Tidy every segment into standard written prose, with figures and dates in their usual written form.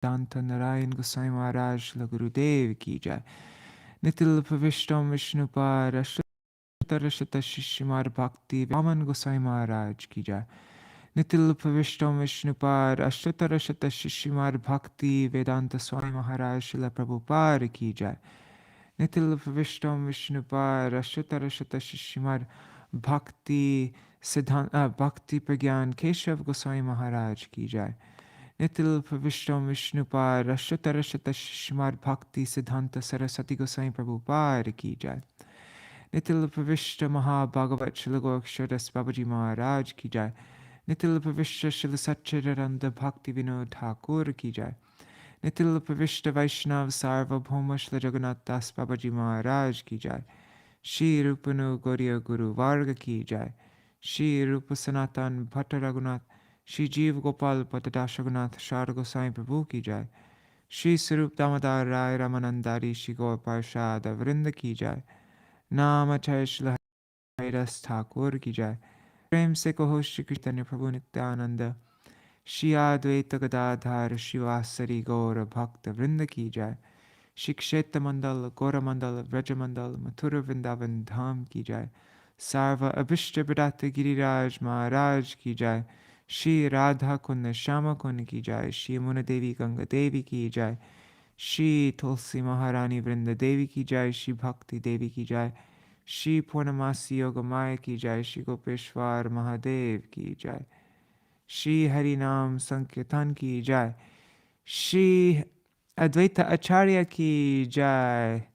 Nārāyaṇa Gosvāmī Mahārāja Śrīla Gurudev ki jai. Nitil Pavishtam Vishnupad Ashtarashata Shishimad Bhaktivedānta Gosvāmī Mahārāja ki jai. Nitil Pavishtam Vishnupad Ashtarashata Shishimad Bhaktivedānta Swami Mahārāja Śrīla Prabhupada ki jai. Nitil Pavishtam Vishnupad Ashtarashata Shishimad Bhakti Pragyan Keshav Goswami Maharaj ki jai. Nitil Pavishtam Vishnupad Ashtarashata Shishimad Bhakti Siddhanta Saraswati Goswami Prabhupada ki jai. Nitil Pavishta Mahabhagavat Śrīla Goraksharas Babaji Maharaj ki jai. Nitil Pavishta Śrīla Satchidananda Bhakti Vinod Thakur ki jai. Nitil Pavishta Vaishnav Sarvabhauma Śrīla Jagannath Das Babaji Maharaj ki jai. Shri Rupanu Gauriya Guru Varga ki jai. Shri Rupa Sanatan Bhatta Raghunath, Shri Jeev Gopal Patadash Raghunath Shara Goswami Prabhu ki jai. Shri Sarup Damodar Rai Ramanandari Shri Gaur Parshada Vrinda ki jai. Namacharya Śrīla Haridas Thakur ki jai. Prem se kaho Shri Chaitanya Prabhu Nityananda, Shri Advaita Gadadhar Shivasari Gaura Bhakta Vrinda ki jai. Shri Kshetra Mandal, Gora Mandal, Vraja Mandal, Mathura Vrindavan Dham ki jai. Sarva Abhishta Bradata Giriraj Maharaj ki jai. Shri Radha Kunna Shama Kunna ki jai. Shri Muna Devi Ganga Devi ki jai. Shri Tulsi Maharani Vrinda Devi ki jai. Shri Bhakti Devi ki jai. Shri Purnamasi Yogamaya ki jai. Shri Gopeshwar Mahadev ki jai. Shri Harinam Sankirtan ki jai. Shri Advaita Acharya ki jai.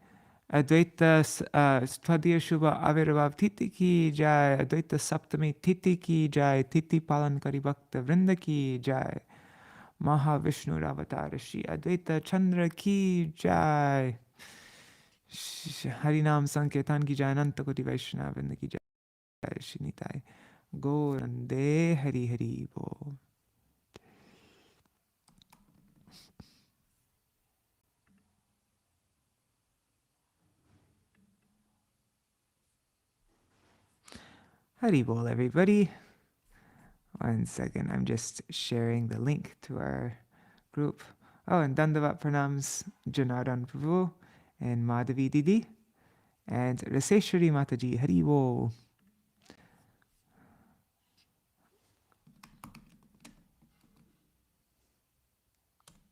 Advaita Stvadiya Shubha Avirabhav Titi ki jai. Advaita Saptamī Titi ki jai. Titi Palankari Bhakta Vrinda ki jai. Mahavishnu Ravatara Shri Advaita Chandra ki jai. Harinam Sankirtan ki jai. Ananta Koti Vaishnava Vrinda ki jai. Shri Nitai Gaurande Hari Hari Bo. Hari Bol, everybody. 1 second, I'm just sharing the link to our group. Oh, and Dandavat Pranams Janardhan Prabhu and Madhavi Didi and Raseshwari Mataji. Hari Bol.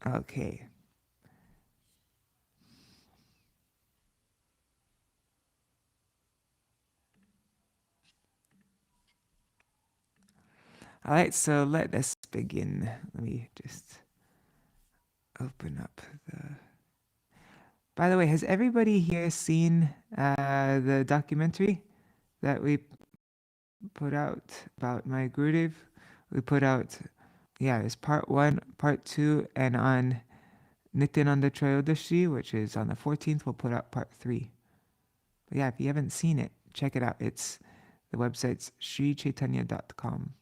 Okay. All right, so let us begin. Let me just open up the... By the way, has everybody here seen the documentary that we put out about my Gurudev? We put out, it's part 1, part 2, and on Nityananda Trayodashi, which is on the 14th, we'll put out part 3. But yeah, if you haven't seen it, check it out. The website's srichaitanya.com.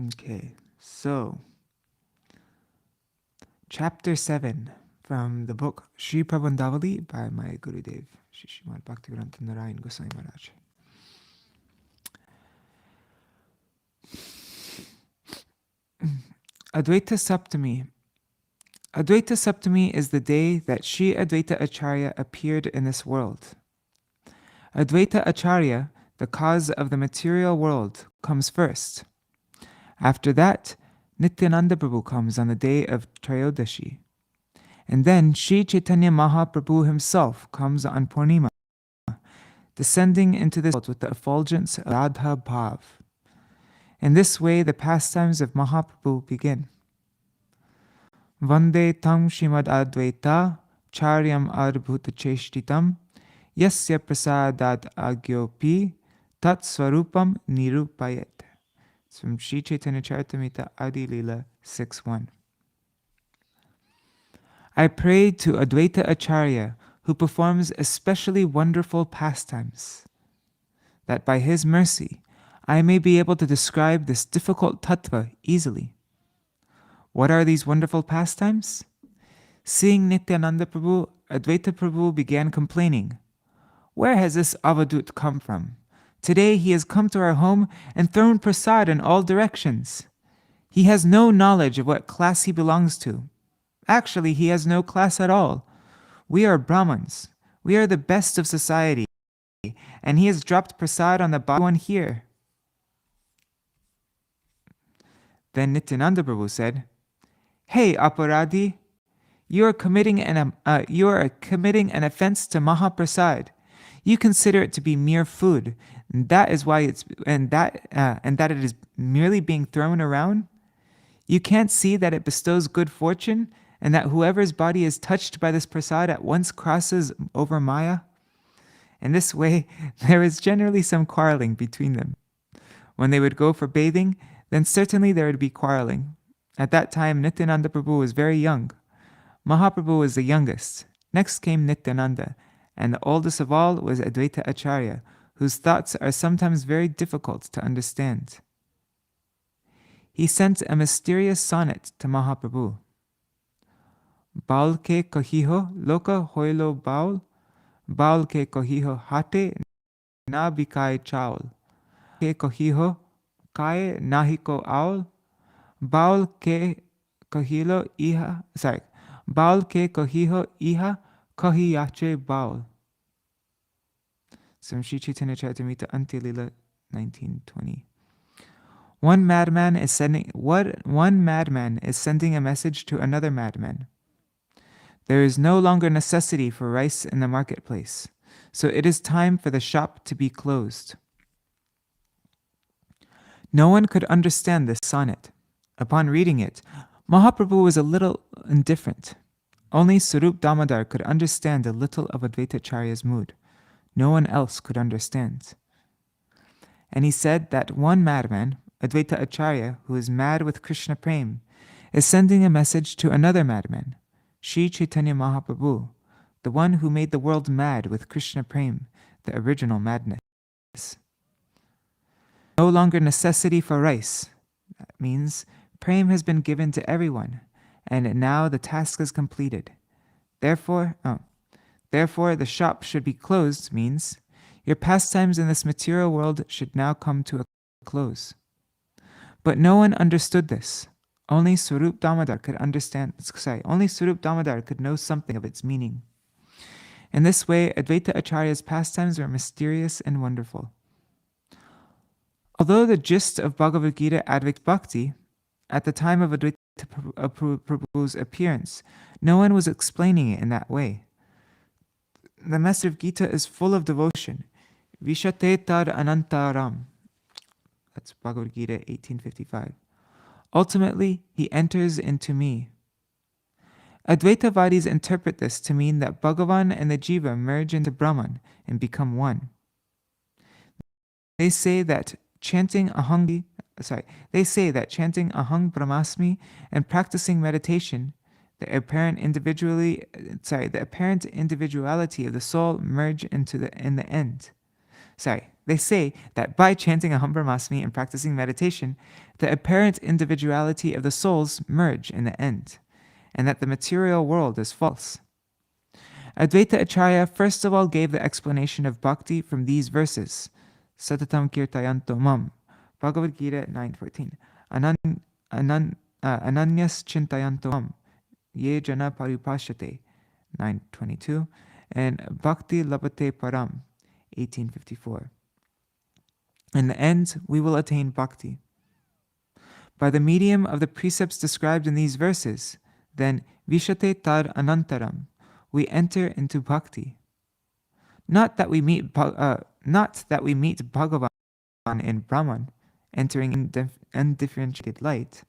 Okay, so Chapter 7 from the book Sri Prabandhāvalī by my Gurudev, Śrīmad Bhaktivedānta Nārāyaṇa Gosvāmī Mahārāja. Advaita Saptamī. Advaita Saptamī is the day that Sri Advaita Acharya appeared in this world. Advaita Acharya, the cause of the material world, comes first. After that, Nityananda Prabhu comes on the day of Trayodashi. And then Sri Chaitanya Mahaprabhu himself comes on Purnima, descending into this world with the effulgence of Radha Bhav. In this way, the pastimes of Mahaprabhu begin. Vande tam Śrīmad Advaita Charyam Adbhuta Cheshtitam Yasya Prasadad Agyopi Tat Swarupam Nirupayet. It's from Sri Chaitanya Charitamrita Adi Lila 6.1. I pray to Advaita Acharya, who performs especially wonderful pastimes, that by his mercy I may be able to describe this difficult tattva easily. What are these wonderful pastimes? Seeing Nityananda Prabhu, Advaita Prabhu began complaining, "Where has this avadut come from? Today he has come to our home and thrown prasad in all directions. He has no knowledge of what class he belongs to. Actually, he has no class at all. We are Brahmins. We are the best of society. And he has dropped prasad on the one here. Then Nityananda Prabhu said, "Hey, Aparadhi, you are committing an offense to Mahaprasad. You consider it to be mere food, and that it is merely being thrown around. You can't see that it bestows good fortune, and that whoever's body is touched by this prasad at once crosses over Maya." In this way, there is generally some quarreling between them. When they would go for bathing, then certainly there would be quarreling. At that time, Nityananda Prabhu was very young. Mahaprabhu was the youngest. Next came Nityananda, and the oldest of all was Advaita Acharya, whose thoughts are sometimes very difficult to understand. He sent a mysterious sonnet to Mahaprabhu. "Baul ke kahiho loka hoilo baul, baul ke kahiho hate na bikai chaul, ke kahiho kaye nahiko aul, baul ke kahilo iha, baul ke kahiho iha kahiyache baul." From Sri Chaitanya Charitamrita Antya Lila 1920. One madman is sending a message to another madman. There is no longer necessity for rice in the marketplace, so it is time for the shop to be closed. No one could understand this sonnet. Upon reading it, Mahaprabhu was a little indifferent. Only Sarup Damodar could understand a little of Advaita Acharya's mood. No one else could understand. And he said that one madman, Advaita Acharya, who is mad with Krishna Prem, is sending a message to another madman, Sri Chaitanya Mahaprabhu, the one who made the world mad with Krishna Prem, the original madness. No longer necessity for rice. That means Prem has been given to everyone, and now the task is completed. Therefore, the shop should be closed means your pastimes in this material world should now come to a close. But no one understood this. Only Sarup Damodar could only Sarup Damodar could know something of its meaning. In this way, Advaita Acharya's pastimes were mysterious and wonderful. Although the gist of Bhagavad Gita Advaita Bhakti, at the time of Advaita Prabhu's appearance, no one was explaining it in that way. The message of Gita is full of devotion. Vishate tad anantaram. That's Bhagavad Gita 1855. Ultimately, he enters into me. Advaitavadis interpret this to mean that Bhagavan and the Jiva merge into Brahman and become one. They say that chanting Ahang Brahmasmi and practicing meditation, the apparent individuality of the soul merge in the end. They say that by chanting Aham Brahmasmi and practicing meditation, the apparent individuality of the souls merge in the end, and that the material world is false. Advaita Acharya first of all gave the explanation of bhakti from these verses. Satatam kirtayanto mam. Bhagavad Gita 9:14. Ananyas chintayanto mam. Ye jana paripashate. 9:22. And bhakti labate param. 1854. In the end, we will attain bhakti. By the medium of the precepts described in these verses, then vishate tad anantaram, we enter into bhakti. Not that we meet Bhagavan in Brahman, entering in undifferentiated light.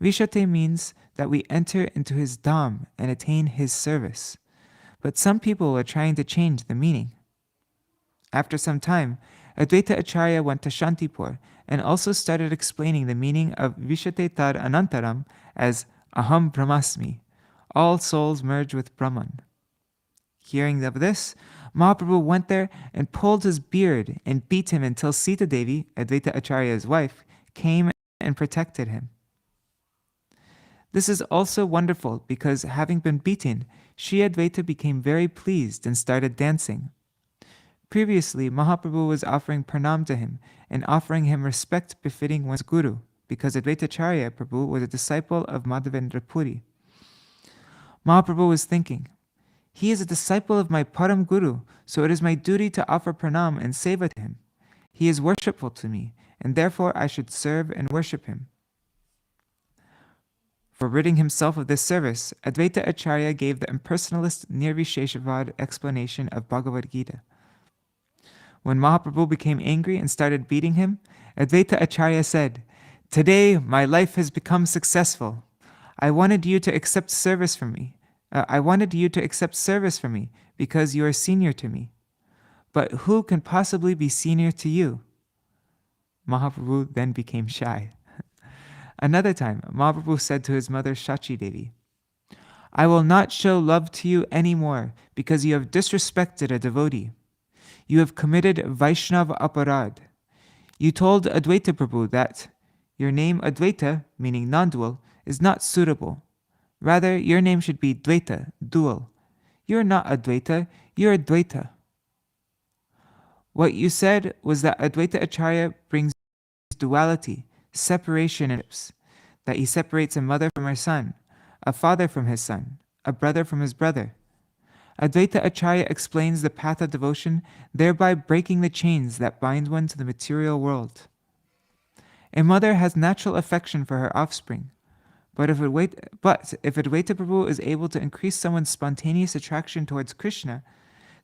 Vishate means that we enter into his dham and attain his service. But some people are trying to change the meaning. After some time, Advaita Acharya went to Shantipur and also started explaining the meaning of Vishate tad anantaram as Aham Brahmasmi, all souls merge with Brahman. Hearing of this, Mahaprabhu went there and pulled his beard and beat him until Sita Devi, Advaita Acharya's wife, came and protected him. This is also wonderful because, having been beaten, Shri Advaita became very pleased and started dancing. Previously, Mahaprabhu was offering pranam to him and offering him respect befitting one's guru, because Advaitacharya Prabhu was a disciple of Madhavendra Puri. Mahaprabhu was thinking, he is a disciple of my Param Guru, so it is my duty to offer pranam and seva to him. He is worshipful to me, and therefore I should serve and worship him. For ridding himself of this service, Advaita Acharya gave the impersonalist Nirvisheshavad explanation of Bhagavad Gita. When Mahaprabhu became angry and started beating him, Advaita Acharya said, "Today my life has become successful. I wanted you to accept service from me. Because you are senior to me. But who can possibly be senior to you?" Mahaprabhu then became shy. Another time, Mahaprabhu said to his mother Shachi Devi, "I will not show love to you anymore because you have disrespected a devotee. You have committed Vaishnava aparad. You told Advaita Prabhu that your name Advaita, meaning non-dual, is not suitable. Rather, your name should be Dvaita, dual. You are not Advaita, you are Dvaita. What you said was that Advaita Acharya brings duality, separation in lips, that he separates a mother from her son, a father from his son, a brother from his brother. Advaita Acharya explains the path of devotion, thereby breaking the chains that bind one to the material world. A mother has natural affection for her offspring, but if Advaita Prabhu is able to increase someone's spontaneous attraction towards Krishna,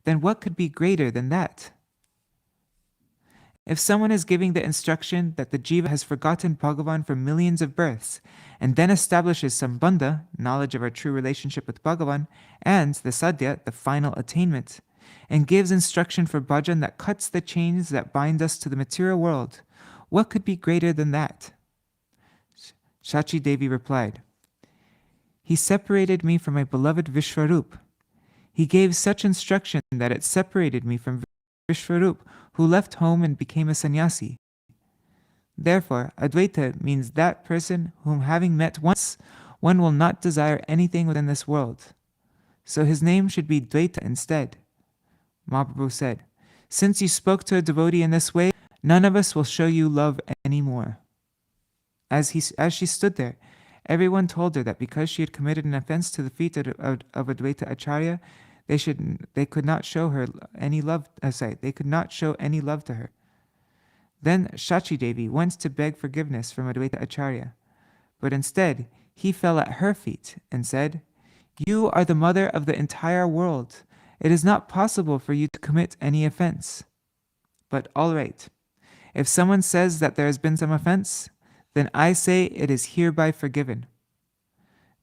then what could be greater than that? If someone is giving the instruction that the jiva has forgotten Bhagavan for millions of births, and then establishes sambandha, knowledge of our true relationship with Bhagavan, and the sadhya, the final attainment, and gives instruction for bhajan that cuts the chains that bind us to the material world, what could be greater than that? Shachi Devi replied, "He separated me from my beloved Vishwarup. He gave such instruction that it separated me from Vishwarup, who left home and became a sannyasi. Therefore, Advaita means that person whom having met once, one will not desire anything within this world. So his name should be Dvaita instead." Mahaprabhu said, "Since you spoke to a devotee in this way, none of us will show you love anymore." As she stood there, everyone told her that because she had committed an offense to the feet of Advaita Acharya, they could not show any love to her. Then Shachi Devi went to beg forgiveness from Advaita Acharya, but instead he fell at her feet and said, "You are the mother of the entire world. It is not possible for you to commit any offense. But all right, if someone says that there has been some offense, then I say it is hereby forgiven."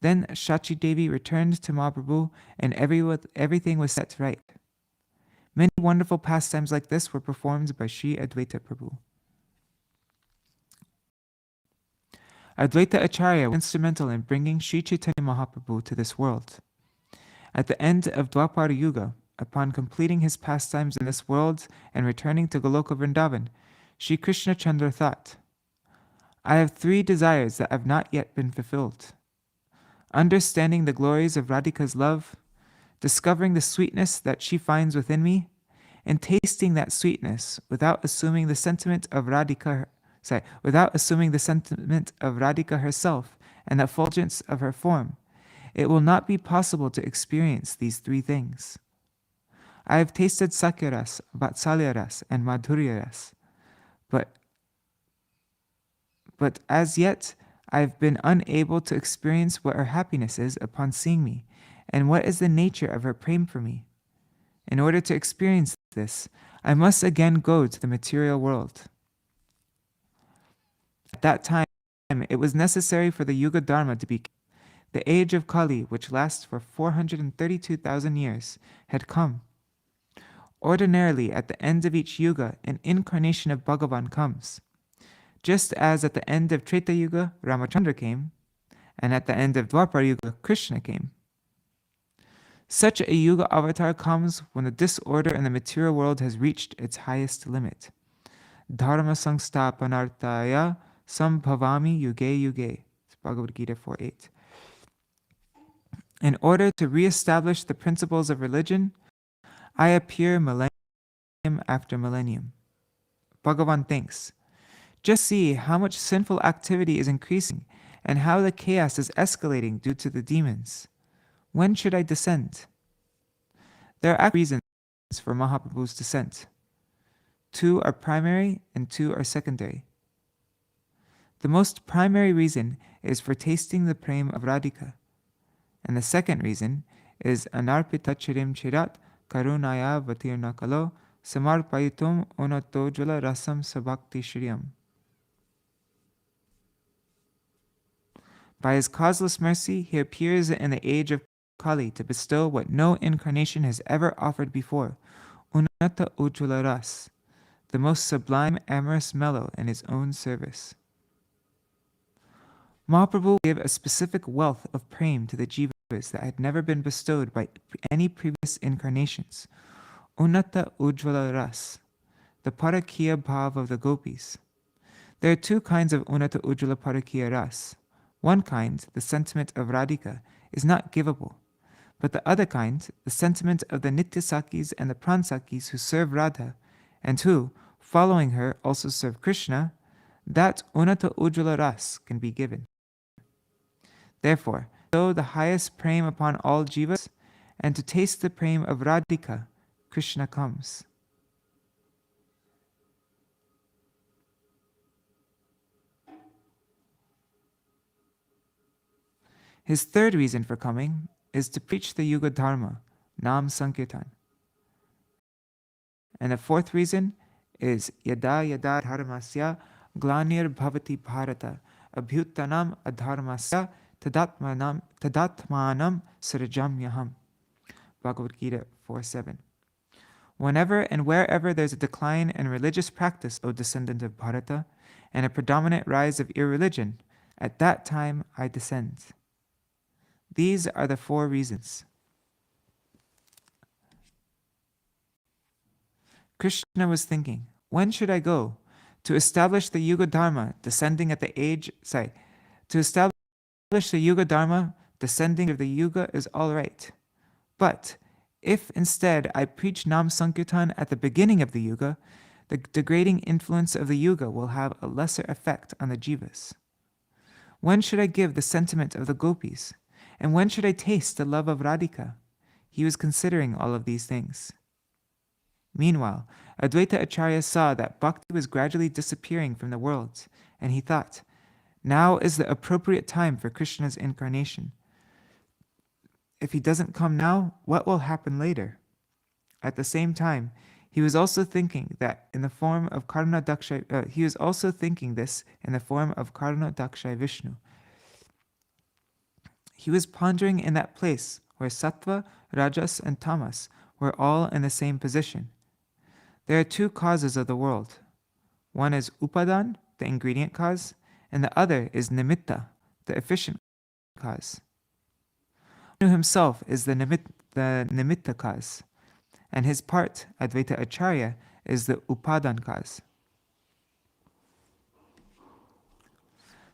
Then Shachi Devi returned to Mahaprabhu and everything was set right. Many wonderful pastimes like this were performed by Sri Advaita Prabhu. Advaita Acharya was instrumental in bringing Sri Chaitanya Mahaprabhu to this world. At the end of Dwapara Yuga, upon completing his pastimes in this world and returning to Goloka Vrindavan, Sri Krishna Chandra thought, "I have 3 desires that have not yet been fulfilled: understanding the glories of Radhika's love, discovering the sweetness that she finds within me, and tasting that sweetness without assuming the sentiment of Radhika herself and the effulgence of her form. It will not be possible to experience these 3 things. I have tasted Sakyaras, Vatsalyaras, and Madhuryaras, but as yet I have been unable to experience what her happiness is upon seeing me, and what is the nature of her prema for me. In order to experience this, I must again go to the material world." At that time, it was necessary for the Yuga Dharma to be. The age of Kali, which lasts for 432,000 years, had come. Ordinarily, at the end of each Yuga, an incarnation of Bhagavan comes. Just as at the end of Treta Yuga, Ramachandra came, and at the end of Dwapara Yuga, Krishna came. Such a Yuga avatar comes when the disorder in the material world has reached its highest limit. Dharma sangstapanartaya sambhavami yuge yuge. It's Bhagavad Gita 4:8. In order to re-establish the principles of religion, I appear millennium after millennium. Bhagavan thinks, just see how much sinful activity is increasing and how the chaos is escalating due to the demons. When should I descend? There are actually reasons for Mahaprabhu's descent. 2 are primary and 2 are secondary. The most primary reason is for tasting the prem of Radhika, and the second reason is anarpita chirim chirat karunaya vatirna kalo samarpayitum unatojula rasam sabhakti shriyam. By his causeless mercy, he appears in the age of Kali to bestow what no incarnation has ever offered before, Unata Ujjvala Ras, the most sublime amorous mellow in his own service. Mahaprabhu gave a specific wealth of prem to the jivas that had never been bestowed by any previous incarnations. Unata Ujjvala Ras, the Parakiya Bhav of the gopis. There are 2 kinds of Unata Ujjvala Parakiya Ras. One kind, the sentiment of Radhika, is not givable, but the other kind, the sentiment of the Nityasakis and the Pransakis who serve Radha, and who, following her, also serve Krishna, that Unata Ujjvala Ras can be given. Therefore, bestow the highest prem upon all jivas, and to taste the prem of Radhika, Krishna comes. His third reason for coming is to preach the Yuga Dharma, Nam Sankirtan. And the fourth reason is Yada Yada Dharmasya Glanir Bhavati Bharata Abhyuttanam Adharmasya Tadatmanam Srajamyaham. Bhagavad Gita 4:7. Whenever and wherever there's a decline in religious practice, O descendant of Bharata, and a predominant rise of irreligion, at that time I descend. These are the 4 reasons. Krishna was thinking, when should I go? To establish the Yuga Dharma, descending at the age, to establish the Yuga Dharma, descending of the Yuga is all right. But if instead I preach Nam Sankirtan at the beginning of the Yuga, the degrading influence of the Yuga will have a lesser effect on the jivas. When should I give the sentiment of the gopis? And when should I taste the love of Radhika? He was considering all of these things. Meanwhile, Advaita Acharya saw that bhakti was gradually disappearing from the world, and he thought, now is the appropriate time for Krishna's incarnation. If he doesn't come now, what will happen later? At the same time, he was also thinking that in the form of Karna Dakshay Vishnu. He was pondering in that place where Sattva, Rajas, and Tamas were all in the same position. There are 2 causes of the world. One is Upadan, the ingredient cause, and the other is Nimitta, the efficient cause. Vishnu himself is the Nimitta cause, and his part, Advaita Acharya, is the Upadan cause.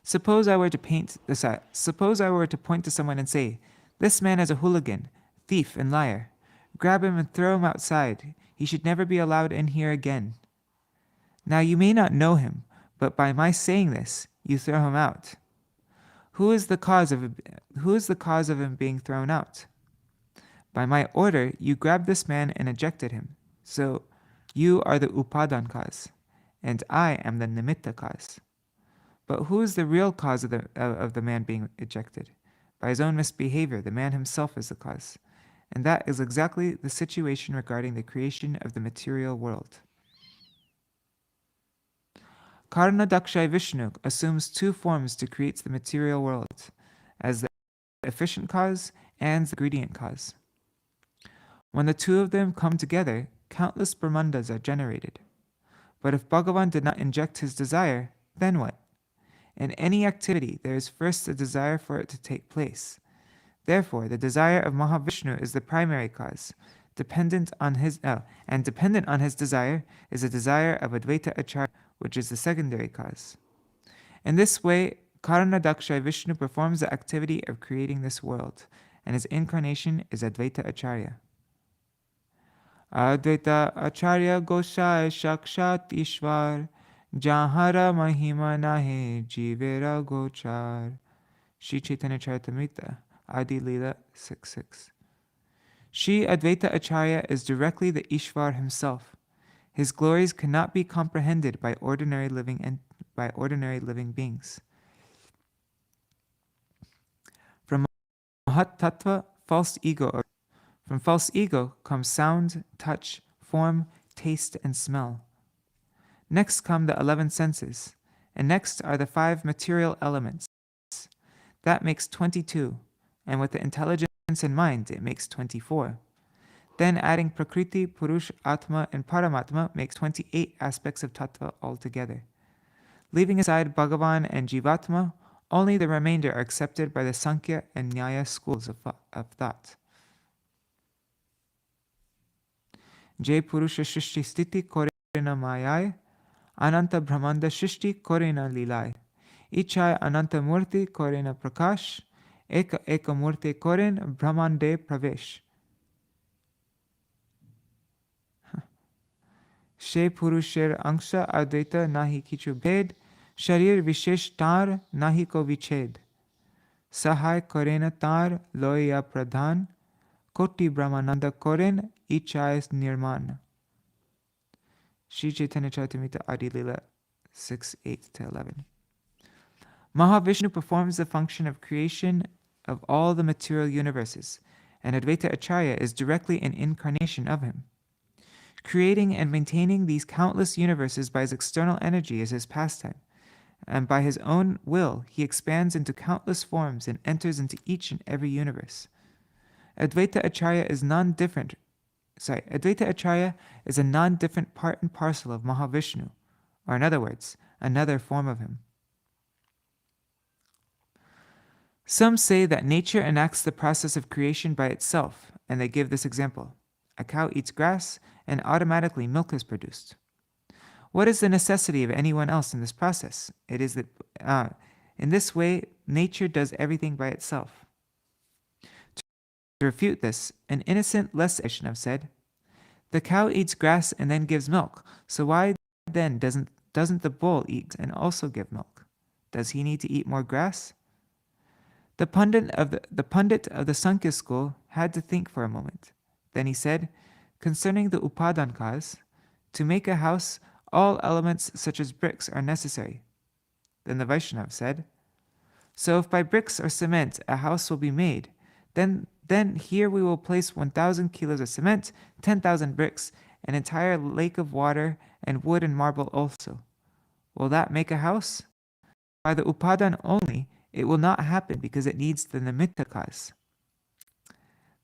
Suppose I were to point to someone and say, this man is a hooligan, thief, and liar. Grab him and throw him outside. He should never be allowed in here again. Now you may not know him, but by my saying this, you throw him out. Who is the cause of him being thrown out? By my order, you grabbed this man and ejected him. So you are the Upadan cause, and I am the Nimitta cause. But who is the real cause of the man being ejected? By his own misbehavior, the man himself is the cause. And that is exactly the situation regarding the creation of the material world. Karna Dakshay Vishnu assumes 2 forms to create the material world, as the efficient cause and the ingredient cause. When the 2 of them come together, countless Brahmandas are generated. But if Bhagavan did not inject his desire, then what? In any activity, there is first a desire for it to take place. Therefore, the desire of Mahavishnu is the primary cause. Dependent on his desire is the desire of Advaita Acharya, which is the secondary cause. In this way, Karna Dakshay Vishnu performs the activity of creating this world, and his incarnation is Advaita Acharya. Advaita Acharya Gosai Shakshat Ishwar, Jahara Mahima Nahe Jivera Gochar. Sri Chaitanya Charitamrita, Adi Lila 6.6. Sri Advaita Acharya is directly the Ishwar himself. His glories cannot be comprehended by ordinary living beings. From Mahat Tattva, false ego, from false ego comes sound, touch, form, taste, and smell. Next come the 11 senses, and next are the 5 material elements. That makes 22, and with the intelligence and mind, it makes 24. Then adding Prakriti, Purush, Atma, and Paramatma makes 28 aspects of Tattva altogether. Leaving aside Bhagavan and Jivatma, only the remainder are accepted by the Sankhya and Nyaya schools of thought. Jai Purusha Shrishti Sthiti Korena Mayai, Ananta Brahmanda Shrishti Korena Lilai, Ichai Ananta Murti Korena Prakash, Eka Eka Murti Koren Brahmande Pravesh. She Purusher Angsha Advaita Nahi Kichu Bhed, Sharir Vishesh Tar Nahi Ko Viched. Sahai Korena Tar Loya Pradhan, Koti Brahmananda Koren Ichai Nirman. Sri Chaitanya Charitamrita Adi Lila 6.8-11. Mahavishnu performs the function of creation of all the material universes, and Advaita Acharya is directly an incarnation of him. Creating and maintaining these countless universes by his external energy is his pastime, and by his own will he expands into countless forms and enters into each and every universe. Advaita Acharya is Advaita Acharya is a non-different part and parcel of Mahavishnu, or in other words, another form of him. Some say that nature enacts the process of creation by itself, and they give this example. A cow eats grass, and automatically milk is produced. What is the necessity of anyone else in this process? It is that in this way, nature does everything by itself. To refute this, an innocent less Vaishnava said, "The cow eats grass and then gives milk, so why then doesn't the bull eat and also give milk? Does he need to eat more grass?" The pundit of the Sankhya school had to think for a moment. Then he said, concerning the upadankas, to make a house, all elements such as bricks are necessary. Then the Vaishnava said, so if by bricks or cement a house will be made, then here we will place 1,000 kilos of cement, 10,000 bricks, an entire lake of water, and wood and marble also. Will that make a house? By the upadan only, it will not happen because it needs the nimittakas.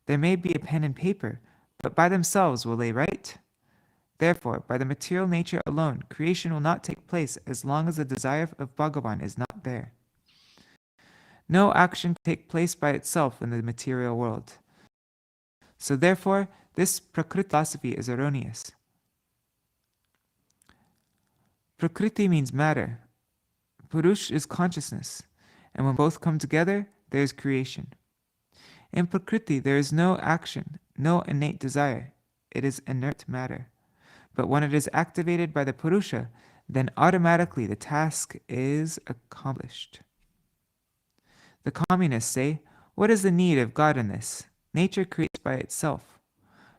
There may be a pen and paper, but by themselves will they write? Therefore, by the material nature alone, creation will not take place as long as the desire of Bhagavan is not there. No action can take place by itself in the material world. So therefore, this Prakriti philosophy is erroneous. Prakriti means matter. Purush is consciousness, and when both come together, there is creation. In Prakriti, there is no action, no innate desire. It is inert matter. But when it is activated by the Purusha, then automatically the task is accomplished. The communists say, what is the need of God in this? Nature creates by itself.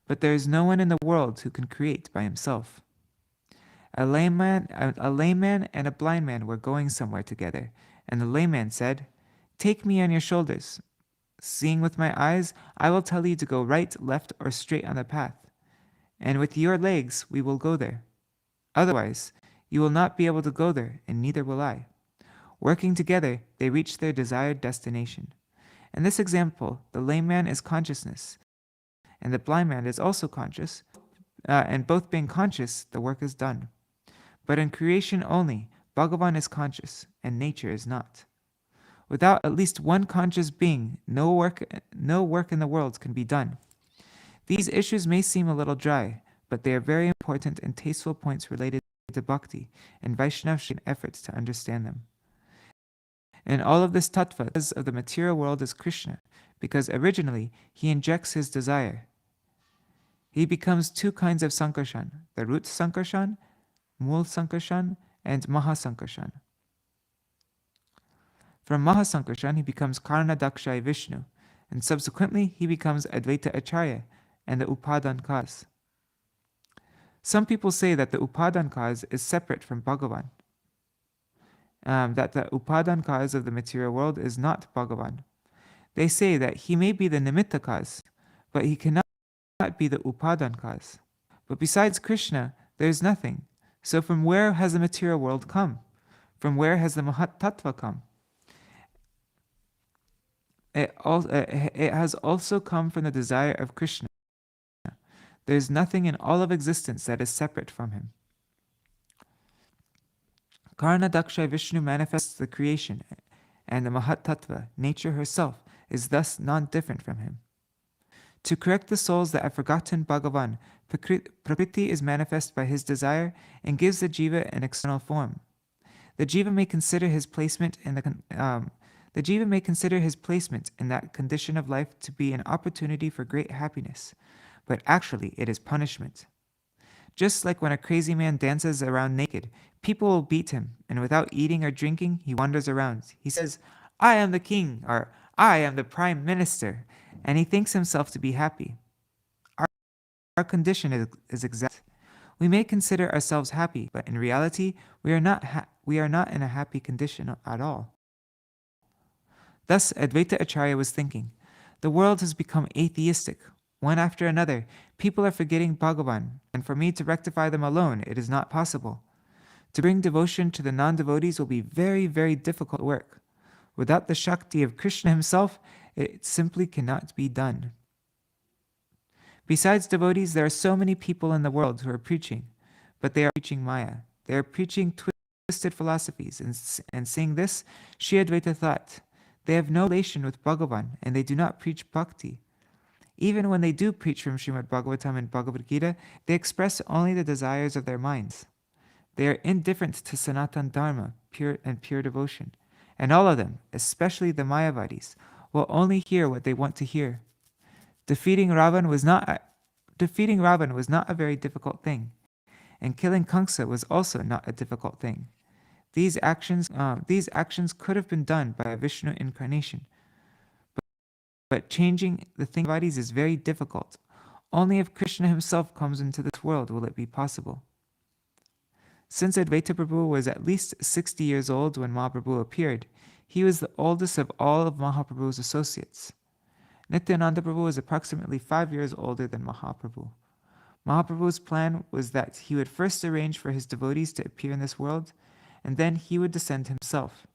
But there is no one in the world who can create by himself. A layman and a blind man were going somewhere together, and the layman said, take me on your shoulders. Seeing with my eyes, I will tell you to go right, left, or straight on the path. And with your legs, we will go there. Otherwise, you will not be able to go there, and neither will I. Working together, they reach their desired destination. In this example, the lame man is consciousness, and the blind man is also conscious, and both being conscious, the work is done. But in creation only, Bhagavan is conscious, and nature is not. Without at least one conscious being, no work in the world can be done. These issues may seem a little dry, but they are very important and tasteful points related to bhakti, and Vaishnava should make efforts to understand them. And all of this tattva of the material world is Krishna, because originally he injects his desire. he becomes two kinds of Sankarshan, the root Sankarshan, Mool Sankarshan, and Mahasankarshan. From Mahasankarshan, he becomes Karnadakshay Vishnu, and subsequently he becomes Advaita Acharya and the Upadan cause. Some people say that the Upadan cause is separate from Bhagavan, that the Upadan cause of the material world is not Bhagavan. They say that he may be the Nimitta cause, but he cannot be the Upadan cause. But besides Krishna, there is nothing. So from where has the material world come? From where has the Mahat Tattva come? It has also come from the desire of Krishna. There is nothing in all of existence that is separate from him. Karnadakshay Vishnu manifests the creation, and the Mahat Tattva, nature herself, is thus non-different from him. To correct the souls that have forgotten Bhagavan, Prakriti is manifest by his desire and gives the jiva an external form. The jiva may consider his placement in that condition of life to be an opportunity for great happiness, but actually it is punishment. Just like when a crazy man dances around naked, people will beat him, and without eating or drinking, he wanders around. He says, "I am the king," or "I am the prime minister," and he thinks himself to be happy. Our condition is exact. We may consider ourselves happy, but in reality, we are not in a happy condition at all. Thus, Advaita Acharya was thinking, the world has become atheistic. One after another, people are forgetting Bhagavan, and for me to rectify them alone, it is not possible. To bring devotion to the non-devotees will be very, very difficult work. Without the Shakti of Krishna himself, it simply cannot be done. Besides devotees, there are so many people in the world who are preaching, but they are preaching Maya. They are preaching twisted philosophies, and seeing this, Shri Advaita thought, they have no relation with Bhagavan, and they do not preach bhakti. Even when they do preach from Śrīmad Bhagavatam and Bhagavad Gita, they express only the desires of their minds. They are indifferent to Sanatan Dharma, pure devotion, and all of them, especially the Mayavadis, will only hear what they want to hear. Defeating Ravan was not a very difficult thing, and killing Kamsa was also not a difficult thing. These actions could have been done by a Vishnu incarnation, but changing the Mayavadis is very difficult. Only if Krishna himself comes into this world will it be possible. Since Advaita Prabhu was at least 60 years old when Mahaprabhu appeared, he was the oldest of all of Mahaprabhu's associates. Nityananda Prabhu was approximately 5 years older than Mahaprabhu. Mahaprabhu's plan was that he would first arrange for his devotees to appear in this world, and then he would descend himself.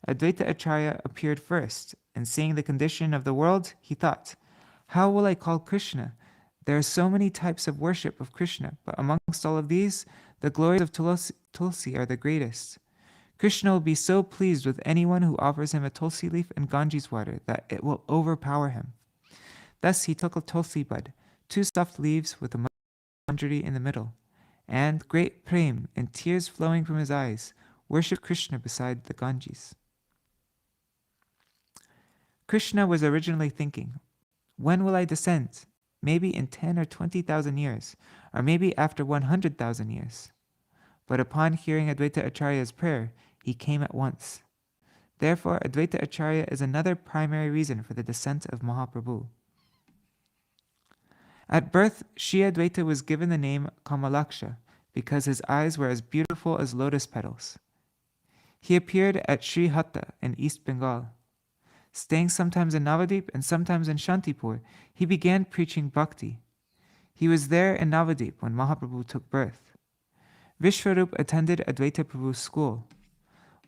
Advaita Acharya appeared first, and seeing the condition of the world, he thought, how will I call Krishna? There are so many types of worship of Krishna, but amongst all of these, the glories of Tulsi are the greatest. Krishna will be so pleased with anyone who offers him a Tulsi leaf and Ganges water that it will overpower him. Thus he took a Tulsi bud, 2 stuffed leaves with a manjari in the middle, and great prem and tears flowing from his eyes, worshipped Krishna beside the Ganges. Krishna was originally thinking, when will I descend? Maybe in 10 or 20,000 years, or maybe after 100,000 years. But upon hearing Advaita Acharya's prayer, he came at once. Therefore, Advaita Acharya is another primary reason for the descent of Mahaprabhu. At birth, Shri Advaita was given the name Kamalaksha because his eyes were as beautiful as lotus petals. He appeared at Sri Hatta in East Bengal. Staying sometimes in Navadip and sometimes in Shantipur, he began preaching bhakti. He was there in Navadip when Mahaprabhu took birth. Vishwarup attended Advaita Prabhu's school.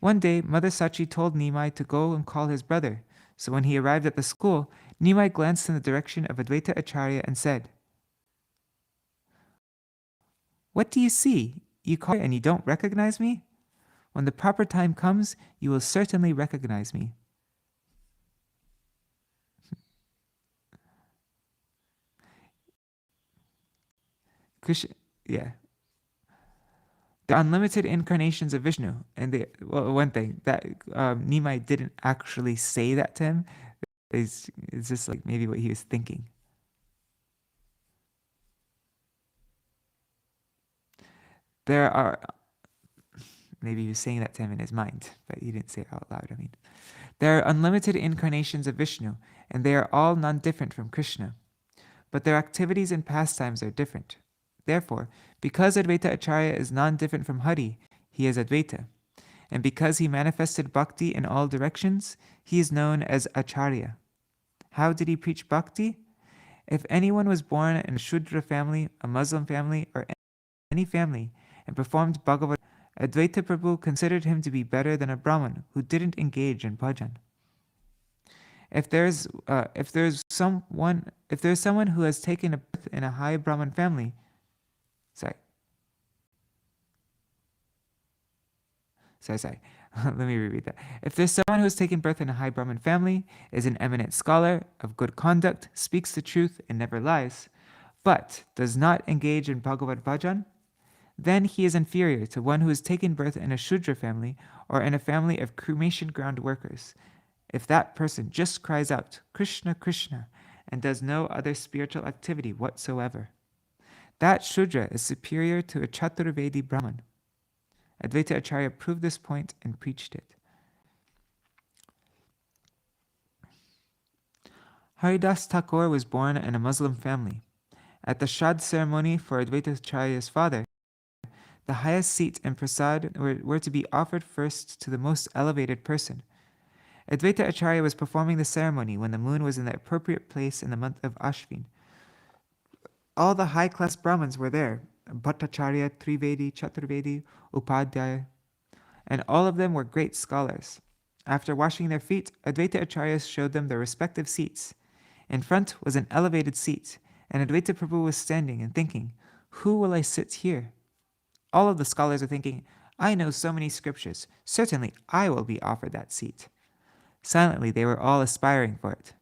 One day, Mother Sachi told Nimai to go and call his brother, so when he arrived at the school, Nimai glanced in the direction of Advaita Acharya and said, "What do you see? You call and you don't recognize me? When the proper time comes, you will certainly recognize me." Krishna, yeah. The unlimited incarnations of Vishnu, and one thing that Nimai didn't actually say that to him is just like maybe what he was thinking. There are, maybe he was saying that to him in his mind, but he didn't say it out loud, There are unlimited incarnations of Vishnu, and they are all non-different from Krishna. But their activities and pastimes are different. Therefore, because Advaita Acharya is non-different from Hari, he is Advaita. And because he manifested bhakti in all directions, he is known as Acharya. How did he preach bhakti? If anyone was born in a Shudra family, a Muslim family, or any family, and performed Bhagavad, Advaita Prabhu considered him to be better than a Brahman who didn't engage in bhajan. If there's someone who has taken a birth in a high Brahman family, let me reread that. If there's someone who has taken birth in a high Brahman family, is an eminent scholar, of good conduct, speaks the truth and never lies, but does not engage in Bhagavad bhajan, then he is inferior to one who has taken birth in a Shudra family or in a family of cremation ground workers. If that person just cries out, Krishna, Krishna, and does no other spiritual activity whatsoever, that Shudra is superior to a Chaturvedi Brahman. Advaita Acharya proved this point and preached it. Haridas Thakur was born in a Muslim family. At the Shad ceremony for Advaita Acharya's father, the highest seat and prasad were to be offered first to the most elevated person. Advaita Acharya was performing the ceremony when the moon was in the appropriate place in the month of Ashvin. All the high-class Brahmins were there, Bhattacharya, Trivedi, Chaturvedi, Upadhyaya, and all of them were great scholars. After washing their feet, Advaita Acharya showed them their respective seats. In front was an elevated seat, and Advaita Prabhu was standing and thinking, who will I sit here? All of the scholars are thinking, I know so many scriptures, certainly I will be offered that seat. Silently they were all aspiring for it.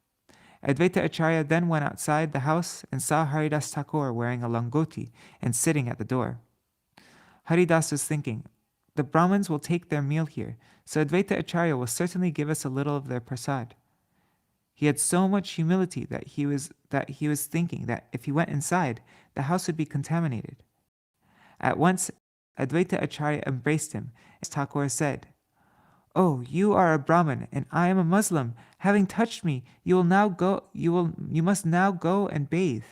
Advaita Acharya then went outside the house and saw Haridas Thakur wearing a langoti and sitting at the door. Haridas was thinking, the Brahmins will take their meal here, so Advaita Acharya will certainly give us a little of their prasad. He had so much humility that he was thinking that if he went inside, the house would be contaminated. At once, Advaita Acharya embraced him. Thakur said, "Oh, you are a Brahmin, and I am a Muslim. Having touched me, you must now go and bathe."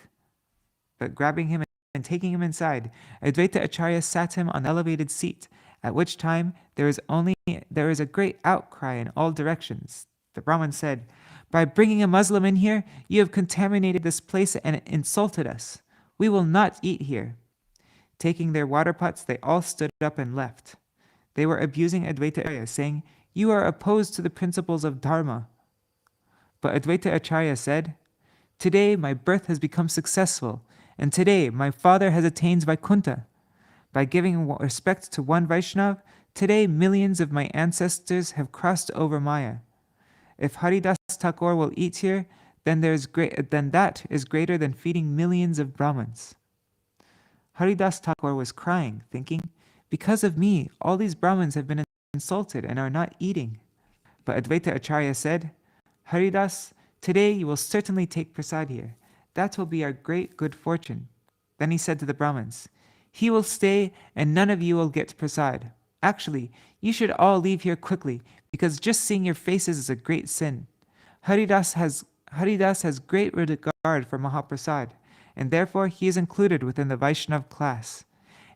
But grabbing him and taking him inside, Advaita Acharya sat him on the elevated seat, at which time there is a great outcry in all directions. The Brahmin said, "By bringing a Muslim in here, you have contaminated this place and insulted us. We will not eat here." Taking their water pots, they all stood up and left. They were abusing Advaita Acharya, saying, "You are opposed to the principles of Dharma." But Advaita Acharya said, "Today my birth has become successful, and today my father has attained Vaikuntha. By giving respect to one Vaishnav, today millions of my ancestors have crossed over Maya. If Haridas Thakur will eat here, then that is greater than feeding millions of Brahmins." Haridas Thakur was crying, thinking, "Because of me, all these Brahmins have been insulted and are not eating." But Advaita Acharya said, "Haridas, today you will certainly take prasad here. That will be our great good fortune." Then he said to the Brahmins, "He will stay and none of you will get prasad. Actually, you should all leave here quickly, because just seeing your faces is a great sin. Haridas has great regard for Mahaprasad, and therefore he is included within the Vaishnav class.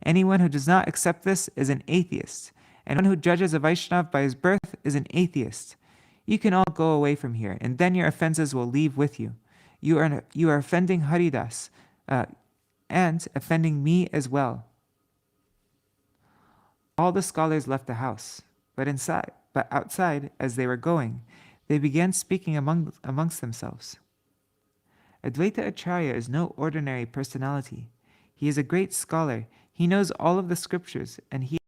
Anyone who does not accept this is an atheist, and one who judges a Vaishnav by his birth is an atheist. You can all go away from here, and then your offenses will leave with you. You are offending Haridas, and offending me as well." All the scholars left the house, but outside, as they were going, they began speaking amongst themselves. Advaita Acharya is no ordinary personality. He is a great scholar. He knows all of the scriptures, and he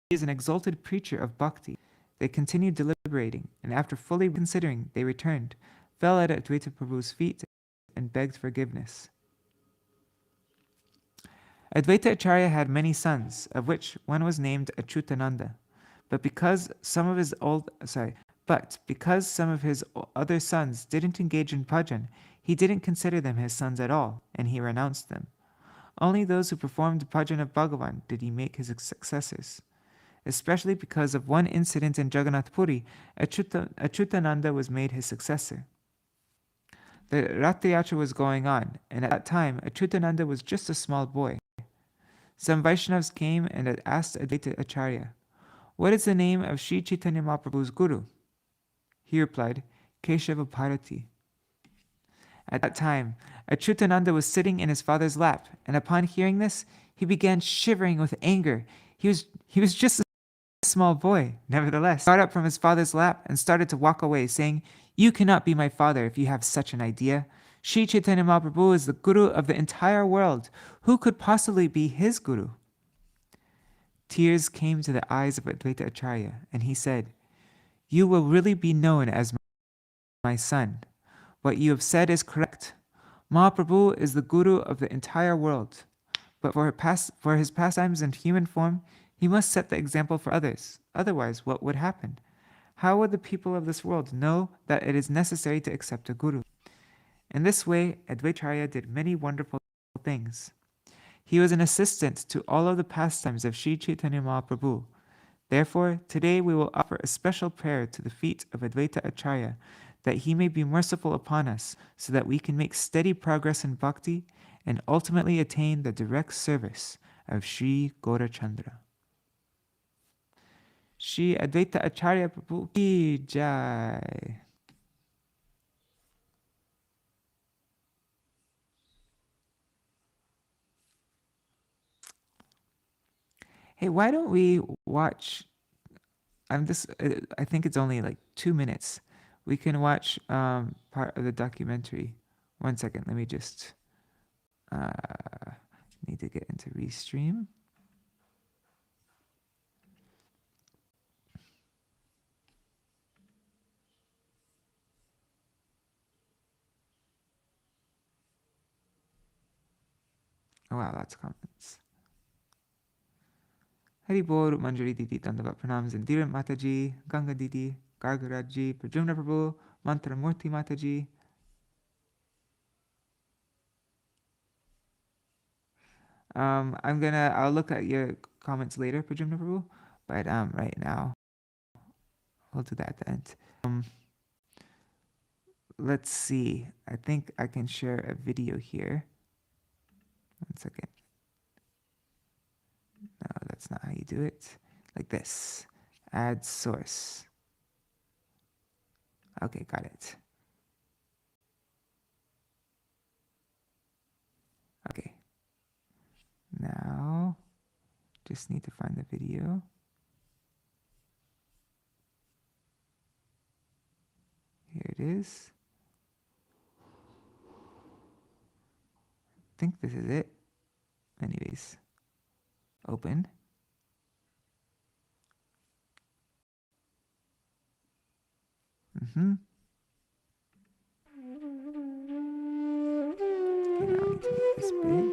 is an exalted preacher of bhakti. They continued deliberating, and after fully considering, they returned, fell at Advaita Prabhu's feet, and begged forgiveness. Advaita Acharya had many sons, of which one was named Achyutananda. But because some of his other sons didn't engage in bhajan, he didn't consider them his sons at all, and he renounced them. Only those who performed bhajan of Bhagavan did he make his successors. Especially because of one incident in Jagannath Puri, Achyutananda was made his successor. The Rath Yatra was going on, and at that time, Achyutananda was just a small boy. Some Vaishnavas came and had asked Advaita Acharya, "What is the name of Sri Chaitanya Mahaprabhu's guru?" He replied, "Keshava Bharati." At that time, Achyutananda was sitting in his father's lap, and upon hearing this, he began shivering with anger. He was just a small boy. Nevertheless, he got up from his father's lap and started to walk away, saying, "You cannot be my father if you have such an idea. Sri Chaitanya Mahaprabhu is the guru of the entire world. Who could possibly be his guru?" Tears came to the eyes of Advaita Acharya, and he said, "You will really be known as my son. What you have said is correct. Mahaprabhu is the guru of the entire world. But for his pastimes in human form, he must set the example for others. Otherwise, what would happen? How would the people of this world know that it is necessary to accept a guru?" In this way, Advaita Acharya did many wonderful things. He was an assistant to all of the pastimes of Sri Chaitanya Mahaprabhu. Therefore, today we will offer a special prayer to the feet of Advaita Acharya, that he may be merciful upon us, so that we can make steady progress in bhakti and ultimately attain the direct service of Sri Gaurachandra. Shri Advaita Acharya Prabhu ki jai. Hey, why don't we watch? I think it's only like 2 minutes. We can watch part of the documentary. 1 second, let me just need to get into Restream. Oh wow, lots of comments. Hari Bol, Manjari Didi, Dandavat Pranams, Indira Mataji, Ganga Didi, Gargaraji, Prajumna Prabhu, Mantra Murti Mataji. I'll look at your comments later, Prajumna Prabhu, but right now, we'll do that at the end. Let's see, I think I can share a video here. 1 second. No, that's not how you do it. Like this. Add source. Okay, got it. Okay. Now, just need to find the video. Here it is. I think this is it. Anyways, open. Okay, now I need to make this big.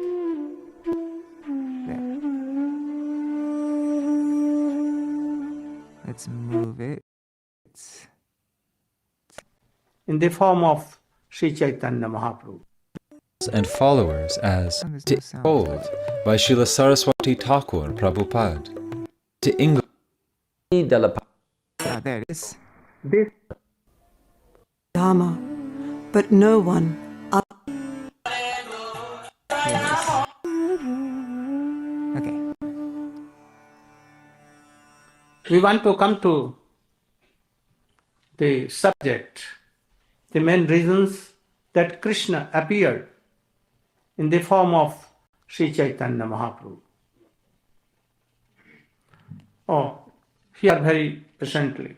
There. Let's move it. In the form of Sri Chaitanya Mahaprabhu. And followers as told by Srila Saraswati Thakur Prabhupada to English. There it is. This Dharma, but no one. Okay. we want to come to the subject, the main reasons that Krishna appeared in the form of Sri Chaitanya Mahaprabhu. Oh, hear very patiently.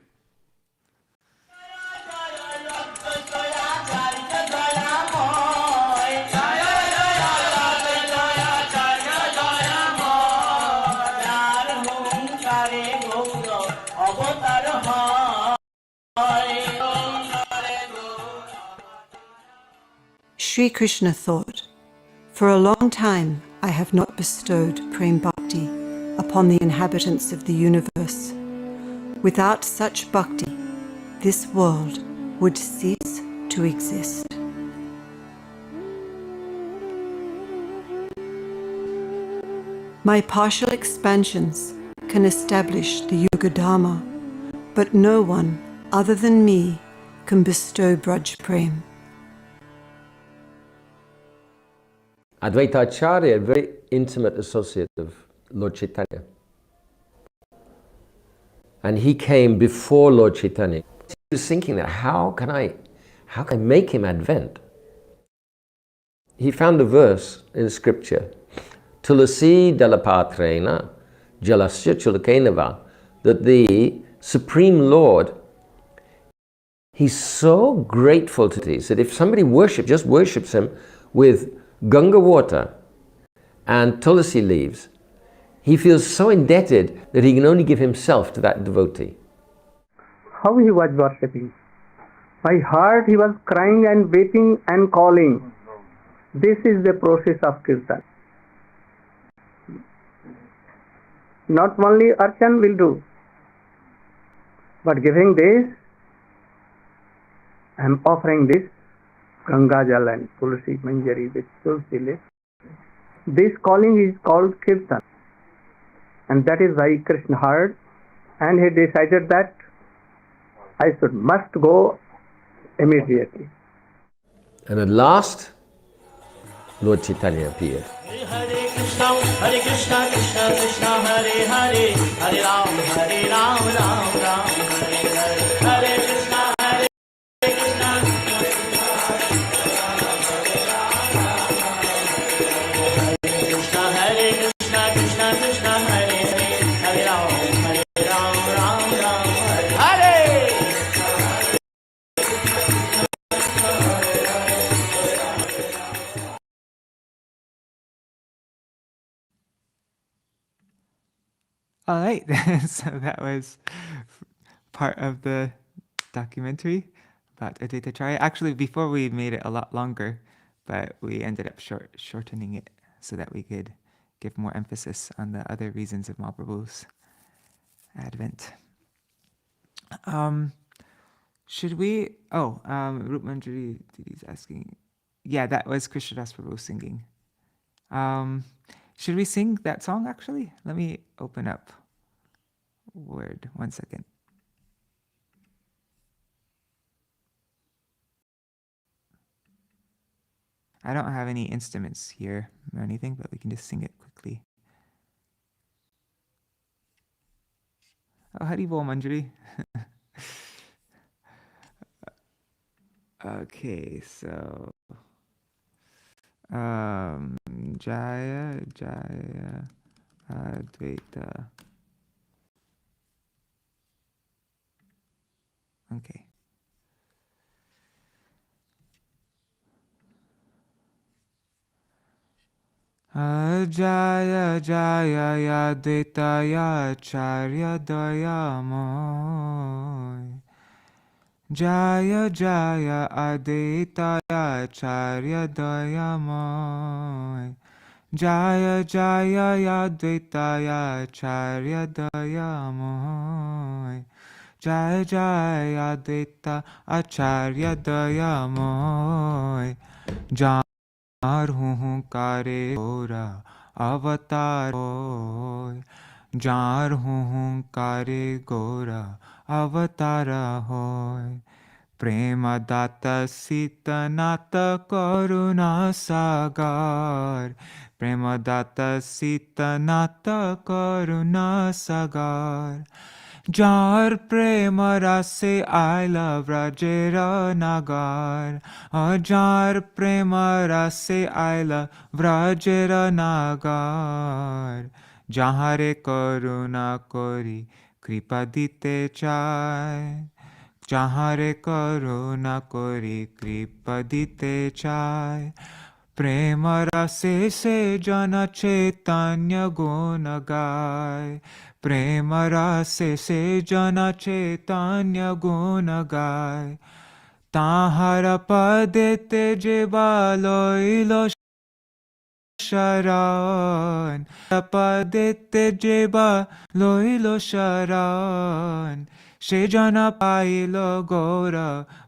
Sri Krishna thought, "For a long time I have not bestowed Prem Bhakti upon the inhabitants of the universe. Without such bhakti, this world would cease to exist." My partial expansions can establish the Yuga Dharma, but no one other than me can bestow Braj Prem. Advaita Acharya, a very intimate associate of Lord Chaitanya. And he came before Lord Chaitanya. He was thinking that how can I make him advent? He found a verse in scripture, Tulasi Dalapatrena Jalasya Chulakenava, that the Supreme Lord, he's so grateful to these that if somebody just worships him with Ganga water and Tulasi leaves, he feels so indebted that he can only give himself to that devotee. How he was worshipping? By heart he was crying and weeping and calling. This is the process of kirtan. Not only archan will do, but giving this, I am offering this Ganga Jal and Tulsi Manjari with Tulsi leaf. This calling is called kirtan. And that is why Krishna heard, and he decided that I must go immediately. And at last, Lord Chaitanya appeared. Hare Krishna, Krishna Krishna, Hare Hare, Hare Ram, Ram Ram, Hare Hare, Hare Krishna, Krishna, Hare Krishna, Krishna Krishna, Hare Hare, Hare Ram, Ram Hare Hare. All right, so that was part of the documentary about Advaita Acharya. Actually, before we made it a lot longer, but we ended up shortening it so that we could give more emphasis on the other reasons of Mahaprabhu's advent. Should we? Rup Manjari Didi's asking. Yeah, that was Krishnadas Prabhu singing. Should we sing that song actually? Let me open up Word. 1 second. I don't have any instruments here or anything, but we can just sing it quickly. Oh, Haribol Manjari. Okay, so Jaya Advaita. Okay. Jaya Jaya Advaita Acharya Dayamoy. Jaya Jaya Advaita Acharya Dayamoy. Jaya Jaya Advaita Acharya Dayamoy. Jaya Jaya Advaita Acharya Dayamoy. Jar hूँ करे गोरा अवतार होय. Jar हूँ करे गोरा अवतार होय. प्रेम दाता सीतनाथ करुणा सागर. प्रेम दाता सीतनाथ करुणा सागर. जार प्रेम रसे आयला व्रजेर नागार. जार प्रेम रसे आयला व्रजेर नागार. যাহারে করুণা করি কৃপা দিতে চায়. যাহারে করুণা করি কৃপা দিতে চায়. প্রেম রসে সে জন চৈতন্য গুণ গায়. প্রেম রসে সে জন চৈতন্য গুণ গায়. তাহার পদেতে যে লইল শরণ. পদেতে যে লইল শরণ. সে জন pile Gour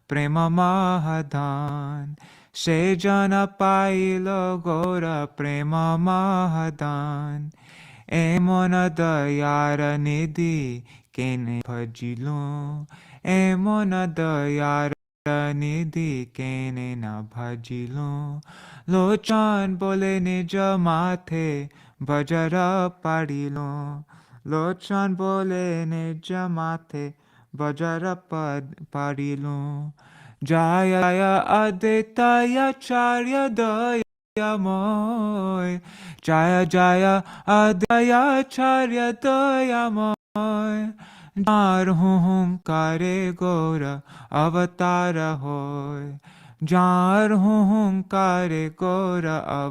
Prem মহাদান. Say John pile Gour Prem মহাদান. Emona dayara nidhi kene bhajilo. Emona dayara nidhi kene na bhajilo. Lochan bole nija mathe bajara padilo. Lochan bole nija mathe bajara padilo. Jaya Jaya Advaita Acharya Dayamoy. Jaya Jaya Advaita Acharya Dayamoy. Jar hum kare gora avatara hoy. Jar hum kare gora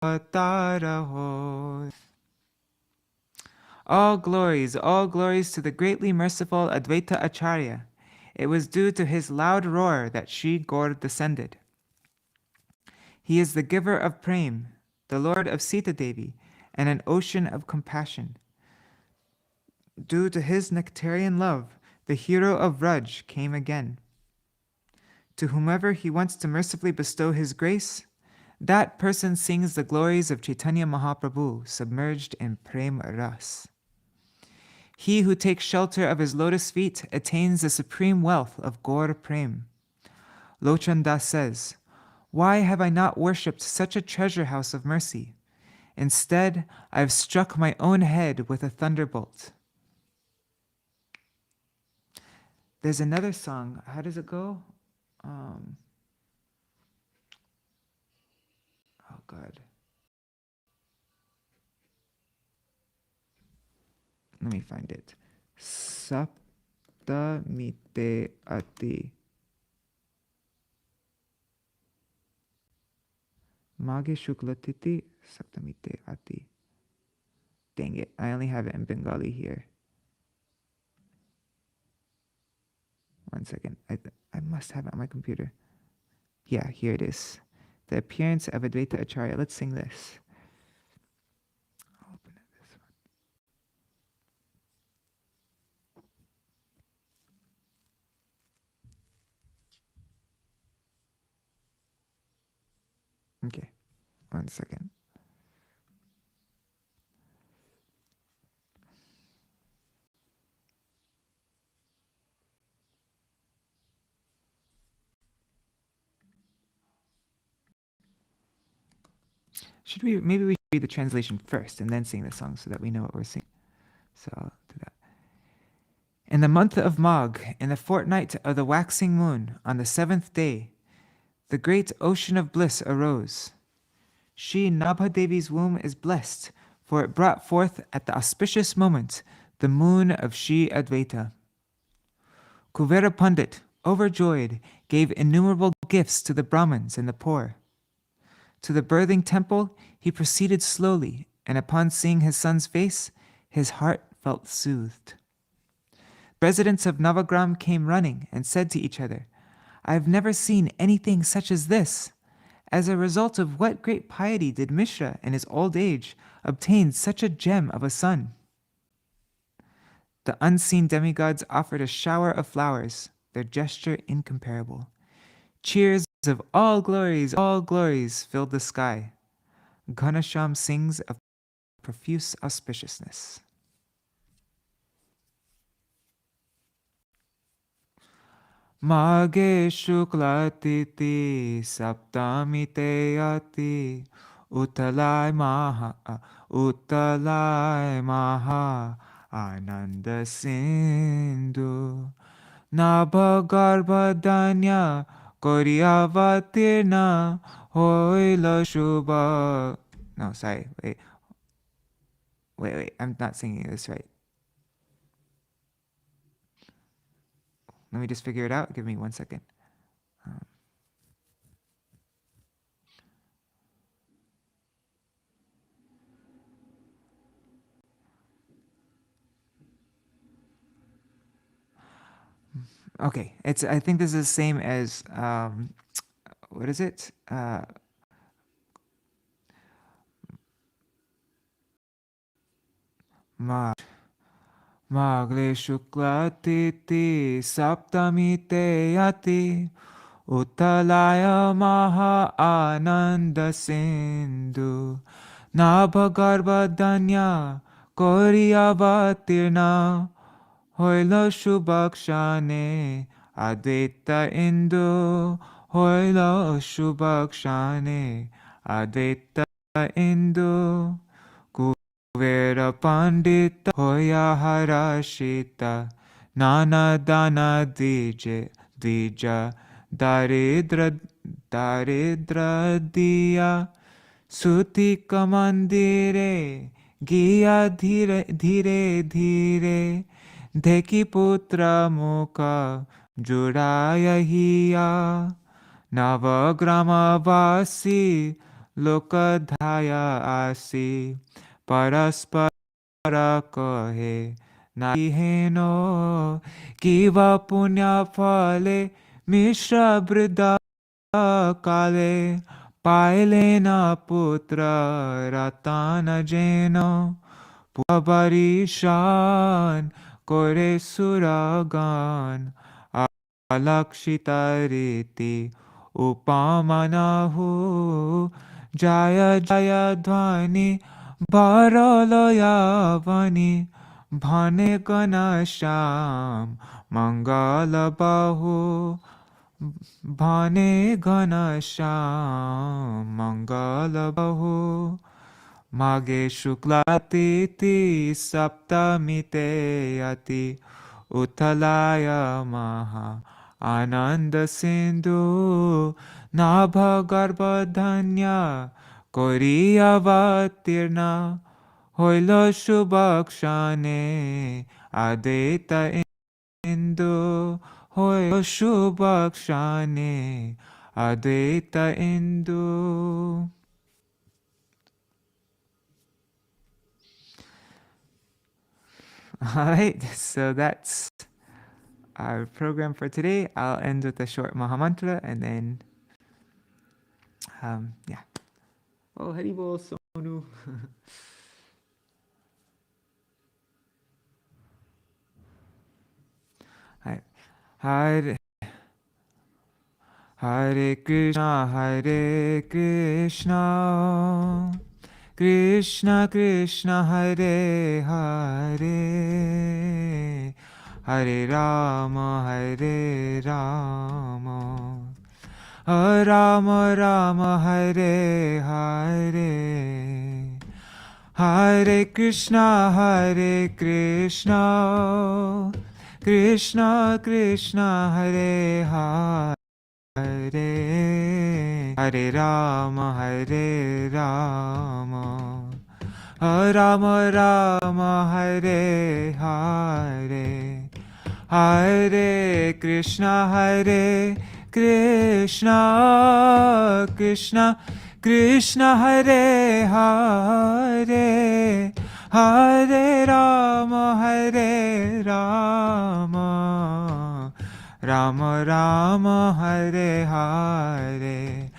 avatara hoy. All glories to the greatly merciful Advaita Acharya. It was due to his loud roar that Sri Gaur descended. He is the giver of prem, the Lord of Sita Devi, and an ocean of compassion. Due to his nectarian love, the hero of Vraj came again. To whomever he wants to mercifully bestow his grace, that person sings the glories of Chaitanya Mahaprabhu submerged in prem ras. He who takes shelter of his lotus feet attains the supreme wealth of Gaur Prem. Lochan Das says, "Why have I not worshipped such a treasure house of mercy? Instead, I have struck my own head with a thunderbolt." There's another song. How does it go? Oh, God. Let me find it. Saptamī ati. Mage shuklatiti saptamī ati. Dang it, I only have it in Bengali here. One second. I must have it on my computer. Yeah, here it is. The appearance of Advaita Acharya. Let's sing this. I'll open it this one. Okay, one second. Maybe we should read the translation first and then sing the song so that we know what we're singing. So I'll do that. In the month of Magh, in the fortnight of the waxing moon, on the 7th day, the great ocean of bliss arose. Shri Nabha Devi's womb is blessed, for it brought forth at the auspicious moment the moon of Shri Advaita. Kuvera Pandit, overjoyed, gave innumerable gifts to the Brahmins and the poor. To the birthing temple he proceeded slowly, and upon seeing his son's face, his heart felt soothed. Residents of Navagram came running and said to each other, "I have never seen anything such as this. As a result of what great piety did Mishra in his old age obtain such a gem of a son?" The unseen demigods offered a shower of flowers, their gesture incomparable. Cheers of all glories filled the sky. Ghanasham sings of profuse auspiciousness. Mage shuklatiti saptamī ati utalai maha ananda sindhu nabha garbhadanya Koryavatirna hoila shubha. No, sorry. Wait. I'm not singing this right. Let me just figure it out. Give me 1 second. Okay, I think this is the same as what is it? Magle shuklatiti saptamī ati utalaya maha ananda sindhu nabha garbhadanya Koriavatirna Hoilo Shubhakshane Advaita Indu Hoilo Shubhakshane Advaita Indu Kuvera Pandita Hoya Harashita Nana Dana Dvija Daridra Diya Sutika Mandire Giya Dhire Dhire Dheki Putra Mukha Juraya Hiya Navagrama Vasi Lokadhaya Asi Paraspara Kahe Naheno Kiva Punya Phale Mishra Brida Kale Pailena Putra Ratana Jeno Puabarishan Kore Suragan Alakshitariti Upamanahu Jaya Jaya Dhvani Bharaloyavani Bhane Ganasham Mangala Bahu Bhane Ganasham Mangala Bahu Mage Shuklatiti Saptamite Ati Uttalaya Maha Ananda Sindhu Nabha Garbhadhanya Koriyavatirna Hoilo Shubhakshane Advaita Indu Hoilo Shubhakshane Advaita Indu. Alright, so that's our program for today. I'll end with a short Mahamantra and then yeah. Oh, Haribol Sonu. Hare Hare Krishna, Krishna Krishna, Hare Hare, Hare Rama, Rama Rama, Hare Hare, Hare Krishna, Krishna Krishna, Hare Hare, Hare Rama, Rama Rama, Hare Hare, Hare Krishna, Krishna Krishna, Hare Hare, Hare Rama, Rama Rama, Hare Hare,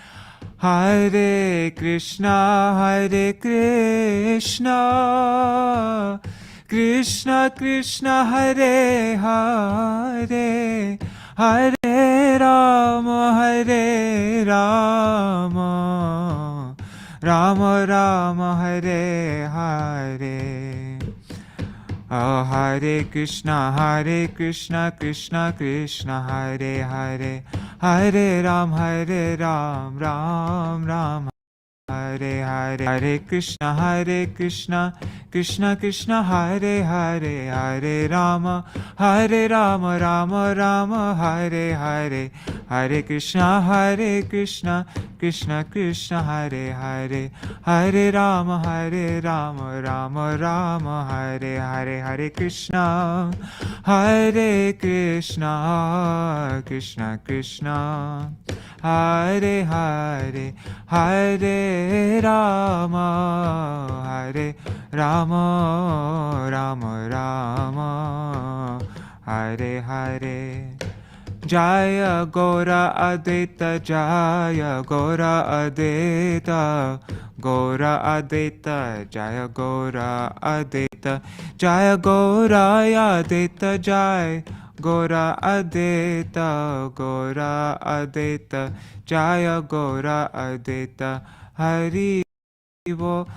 Hare Krishna, Krishna Krishna, Hare Hare, Hare Rama, Rama Rama, Hare Hare. Oh, Hare Krishna, Krishna Krishna, Hare Hare, Hare Ram, Ram Ram, Hare Hare, Hare Krishna, Krishna Krishna, Hare Hare, Hare Rama, Rama Rama, Hare Hare, Hare Krishna, Krishna Krishna, Hare Hare, Hare Rama, Rama Rama, Hare Hare, Hare Krishna, Krishna Krishna, Hare Hare, Hare Rama, Rama Rama, Hare Hare. Jaya Gora Advaita, Jaya Gora Advaita, Gora Advaita, Jaya Gora Advaita, Jaya Gora Advaita, Jaya Gora Advaita, Gora Advaita, Jaya Gora Advaita, Hari Bo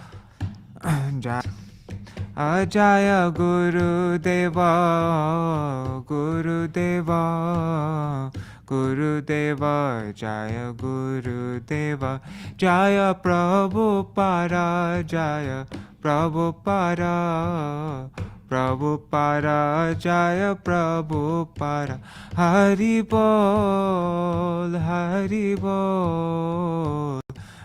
Jaya Jaya Gurudeva, Gurudeva, Gurudeva, Jaya Gurudeva, Jaya Prabhupada, Jaya Prabhupada, Prabhupada, Jaya Prabhupada, Hari Bol, Hari Bol,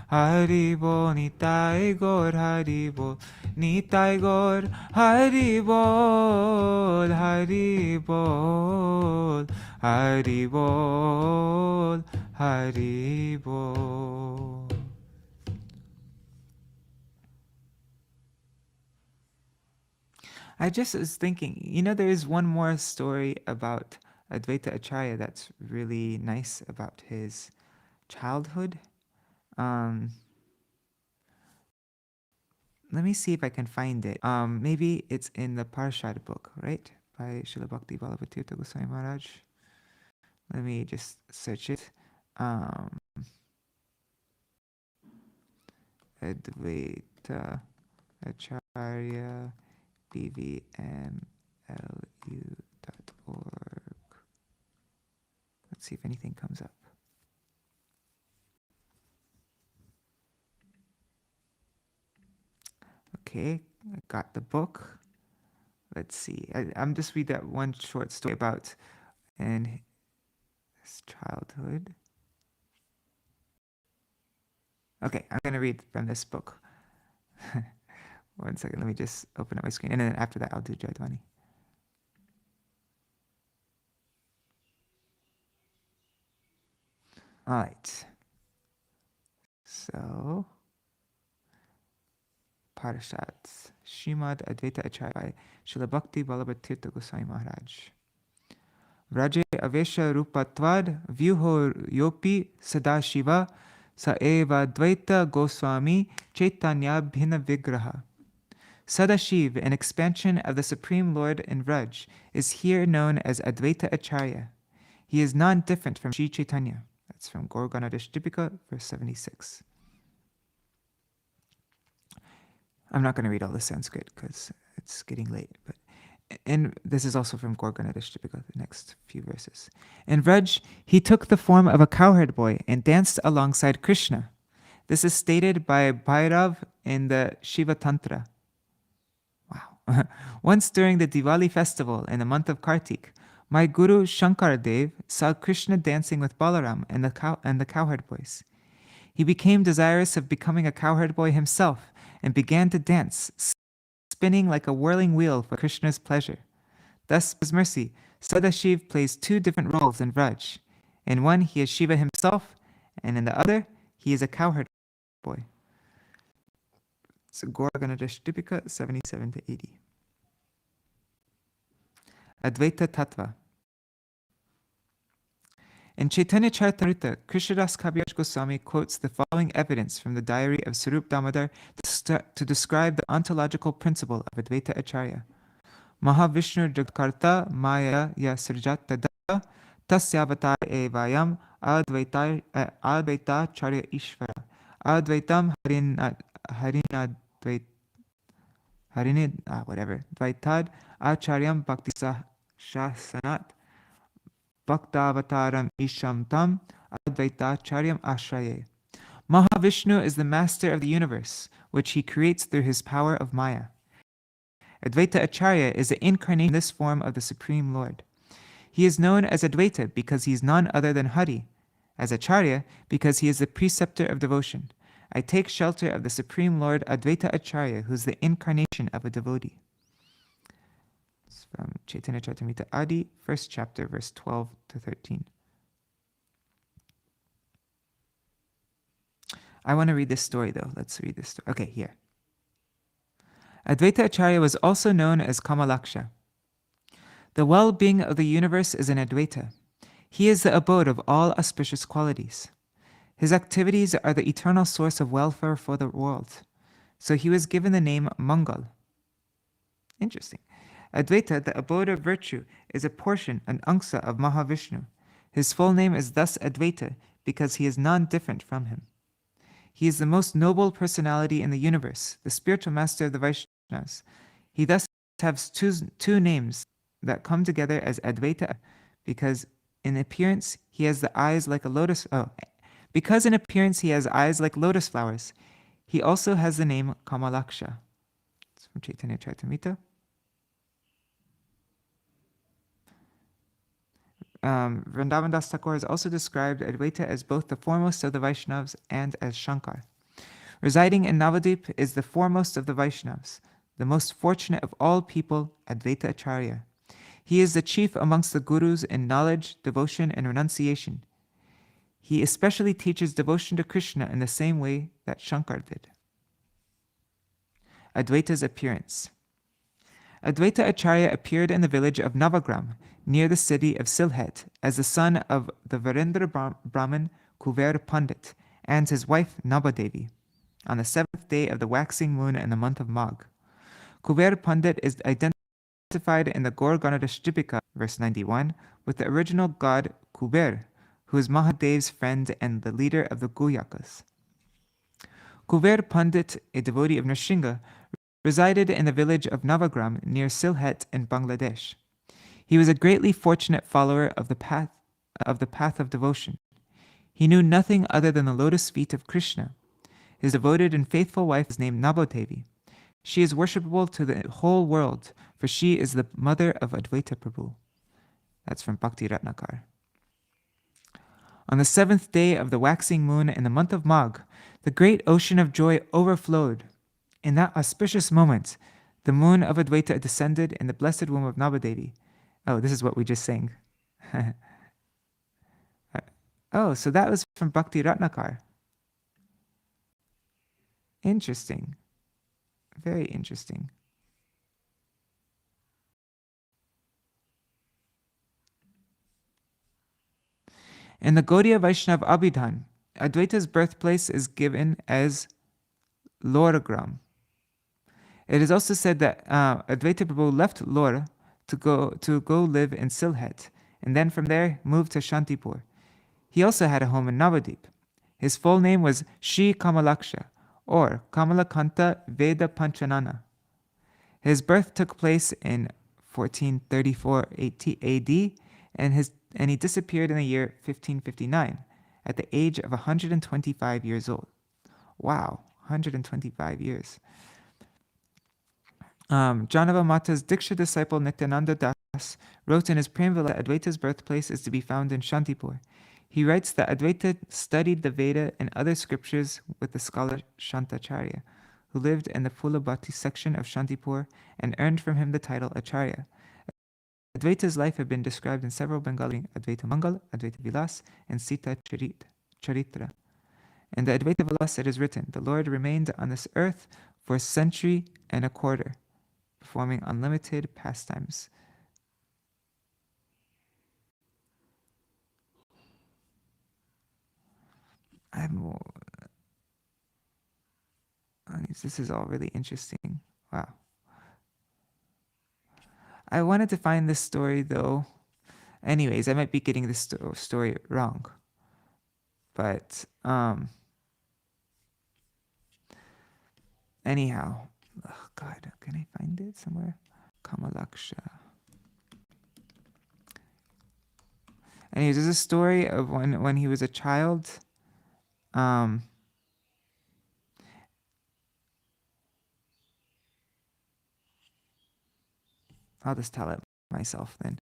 Hari Bol, Nitai Gaur, Hari Bol, Nitai Gaur, Hari Bol, Hari Bol, Hari Bol, Hari Bol. I just was thinking, there is one more story about Advaita Acharya that's really nice about his childhood. Let me see if I can find it. Maybe it's in the Parshad book, right? By Srila Bhaktivedānta Gosvāmī Mahārāja. Let me just search it. Advaita Acharya bvmlu.org. Let's see if anything comes up. Okay, I got the book. Let's see. I'm just read that one short story about in his childhood. Okay, I'm going to read from this book. One second, let me just open up my screen. And then after that, I'll do Jayadvani. All right. So, Parashats. Śrīmad Advaita Acharya by Srila Bhaktivedānta Gosvāmī Mahārāja. Vraje avesha rupatvad vyuho yopi sadashiva sa eva Advaita Gosvāmī chaitanya bhina vigraha. Sadashiv, an expansion of the Supreme Lord in Vraj, is here known as Advaita Acharya. He is non-different from Sri Chaitanya. That's from Gaur Ganadesha Dipika, verse 76. I'm not going to read all the Sanskrit because it's getting late. And this is also from Gaur Ganadesha Dipika, the next few verses. In Vraj, he took the form of a cowherd boy and danced alongside Krishna. This is stated by Bhairav in the Shiva Tantra. Wow. Once during the Diwali festival in the month of Kartik, my guru Shankaradev saw Krishna dancing with Balaram and the cowherd boys. He became desirous of becoming a cowherd boy himself and began to dance, spinning like a whirling wheel for Krishna's pleasure. Thus, by his mercy, Sadashiv plays two different roles in Vraj. In one, he is Shiva himself, and in the other, he is a cowherd boy. So Gaur Ganadesha Dipika 77 to 80. Advaita Tattva. In Chaitanya Charitamrita, Krishnadas Kaviraj Goswami quotes the following evidence from the diary of Sarup Damodar to describe the ontological principle of Advaita Acharya. Mahavishnu Jagkarta Maya Ya Sirjat Tada Tasyavatar Evayam Advaita Charya Ishvara Advaitam Dvaitad Acharyam Bhakti Shasanat Bhaktavataram Isham Tam Advaitacharyam Ashraye. Mahavishnu is the master of the universe, which he creates through his power of Maya. Advaita Acharya is the incarnation in this form of the Supreme Lord. He is known as Advaita because he is none other than Hari, as Acharya because he is the preceptor of devotion. I take shelter of the Supreme Lord Advaita Acharya, who is the incarnation of a devotee. It's from Chaitanya Charitamrita Adi, 1st chapter, verse 12 to 13. I want to read this story though. Let's read this story. Okay, here. Advaita Acharya was also known as Kamalaksha. The well-being of the universe is in Advaita. He is the abode of all auspicious qualities. His activities are the eternal source of welfare for the world. So he was given the name Mangal. Interesting. Advaita, the abode of virtue, is a portion, an angsa of Mahavishnu. His full name is thus Advaita because he is non-different from him. He is the most noble personality in the universe, the spiritual master of the Vaishnavas. He thus has two names that come together as Advaita, because in appearance he has the eyes like a lotus. Because in appearance he has eyes like lotus flowers, he also has the name Kamalaksha. It's from Chaitanya Charitamrita. Vrindavan Das Thakur has also described Advaita as both the foremost of the Vaishnavas and as Shankar. Residing in Navadvip is the foremost of the Vaishnavas, the most fortunate of all people, Advaita Acharya. He is the chief amongst the gurus in knowledge, devotion, and renunciation. He especially teaches devotion to Krishna in the same way that Shankar did. Advaita's appearance. Advaita Acharya appeared in the village of Navagram, near the city of Silhet, as the son of the Virendra Brahmin Kuver Pandit and his wife Nabadevi, on the 7th day of the waxing moon in the month of Magh. Kuver Pandit is identified in the Gaur Ganadashtipika, verse 91, with the original god Kuber, who is Mahadev's friend and the leader of the Guyakas. Kuver Pandit, a devotee of Nrsimha, resided in the village of Navagram near Silhet in Bangladesh. He was a greatly fortunate follower of the path of devotion. He knew nothing other than the lotus feet of Krishna. His devoted and faithful wife is named Nabodevi. She is worshipable to the whole world, for she is the mother of Advaita Prabhu. That's from Bhakti Ratnakar. On the 7th day of the waxing moon in the month of Magh, the great ocean of joy overflowed. In that auspicious moment, the moon of Advaita descended in the blessed womb of Nabadevi. Oh, this is what we just sang. Oh, so that was from Bhakti Ratnakar. Interesting. Very interesting. In the Gaudiya Vaishnav Abhidhan, Advaita's birthplace is given as Loragram. It is also said that Advaita Prabhu left Lora to go live in Silhet, and then from there moved to Shantipur. He also had a home in Navadvip. His full name was Shri Kamalaksha, or Kamalakanta Veda Panchanana. His birth took place in 1434 AD, and he disappeared in the year 1559 at the age of 125 years old. Wow, 125 years. Janava Mata's Diksha disciple Nityananda Das wrote in his Premvila that Advaita's birthplace is to be found in Shantipur. He writes that Advaita studied the Veda and other scriptures with the scholar Shantacharya, who lived in the Phulabhati section of Shantipur and earned from him the title Acharya. Advaita's life had been described in several Bengali Advaita Mangal, Advaita Vilas, and Sita Charitra. In the Advaita Vilas it is written, the Lord remained on this earth for a century and a quarter, performing unlimited pastimes. This is all really interesting. Wow. I wanted to find this story though. Anyways, I might be getting this story wrong. But anyhow, oh God, can I find it somewhere? Kamalaksha. Anyways, there's a story of when he was a child. I'll just tell it myself then.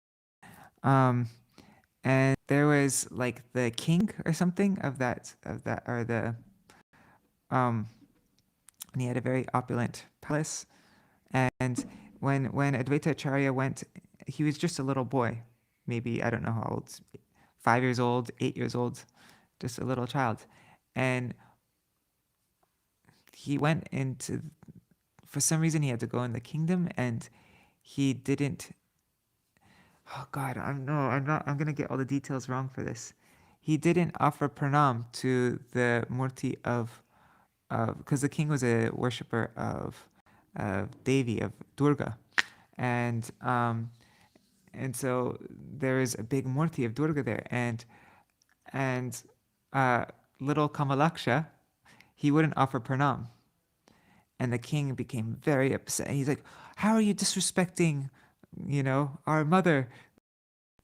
And there was like the king or something of that, or the, and he had a very opulent palace. And when Advaita Acharya went, he was just a little boy, maybe, I don't know how old, 5 years old, 8 years old, just a little child. And he went into, for some reason he had to go in the kingdom, and he didn't, oh God, I'm gonna get all the details wrong for this. He didn't offer pranam to the murti of because the king was a worshipper of Devi, of Durga, and so there is a big murti of Durga there, and little Kamalaksha, he wouldn't offer pranam, And the king became very upset. He's like, how are you disrespecting, our mother,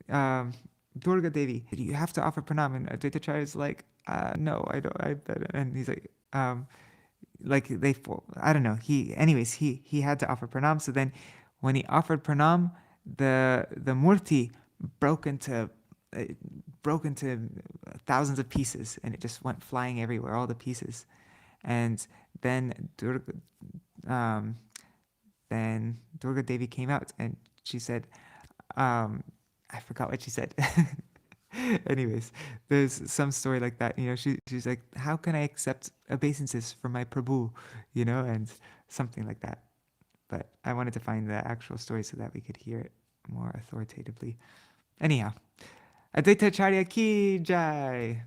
Durga Devi? You have to offer pranam. And Advaita Acharya is like, no, I don't. And he's like, I don't know. He had to offer pranam. So then when he offered pranam, the murti broke into thousands of pieces, and it just went flying everywhere, all the pieces. And then Durga Devi came out, and she said, I forgot what she said. Anyways, there's some story like that. She's like, how can I accept obeisances from my Prabhu? And something like that. But I wanted to find the actual story so that we could hear it more authoritatively. Anyhow, Advaita Acharya ki jai.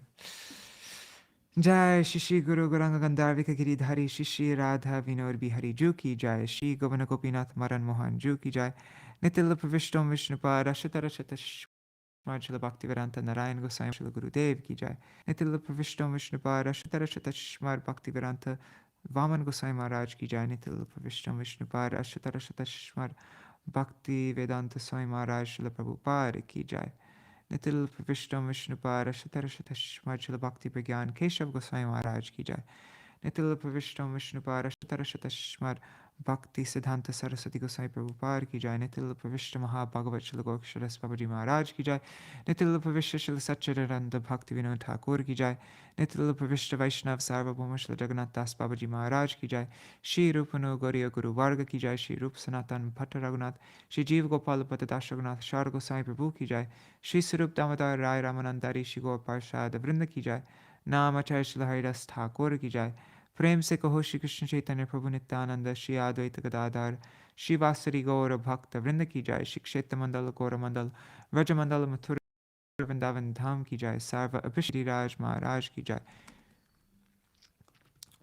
Jai Shishi Guru Gauranga Gandharvika Giridhari Shishi Radha Vinod Bihari Ju ki jai. Shri Govana Gopinath Maran Mohan Ju ki jai. Nitila Pravishtam Vishnupa Rashata Rashata Shmad Bhaktivedānta Nārāyaṇa Gosvāmī Śrīla Gurudev ki jai. Nitila Pravishtam Vishnupa Rashata Rashata Shmad Bhaktivedānta Vaman Gosvāmī Mahārāja ki jai. Nitila Pravishtam Vishnupa Rashata Rashata Shmad Bhaktivedānta Swami Mahārāja Śrīla Prabhupada ki jai. Nitil Pravishtam Vishnupa Rashata Rashata Shmad Bhakti Pragyan Keshav Gosvāmī Mahārāja ki jai. Nitil Pravishtam Vishnupa Rashata Rashata Shmad Bhakti Siddhanta Saraswati Gosvāmī Prabhupada ki jai. Nitil Pravishta Maha Bhagavat Śrīla Goksharas Babaji Mahārāja ki jai. Nitil Pravishta Śrīla Satchidananda Bhakti Vinod Thakur ki jai. Nitil Pravishta Vaishnav Sarvabhauma Śrīla Jagannath Das Babaji Mahārāja ki jai. Shri Rupanu Gauriya Guru Varga ki jai. Shri Rup Sanatan Bhatta Raghunath. Shri Jeev Gopal Bhatta Das Raghunath Shar Gosvāmī Prabhu ki jai. Shri Sarup Damodar Rai Ramanandari Shri Gaur Parshad Vrinda ki jai. Namacharya Śrīla Haridas Thakur ki jai. प्रेम से कहो श्री कृष्ण चैतन्य प्रभु नित्यानंद श्री अद्वैत गदाधर श्री वासुदेव गौर भक्त वृंद की जय। श्री क्षेत्र मंडल गौर मंडल व्रज मंडल मथुरा वृंदावन धाम की जय। सर्व अभिषेक राज महाराज की जय।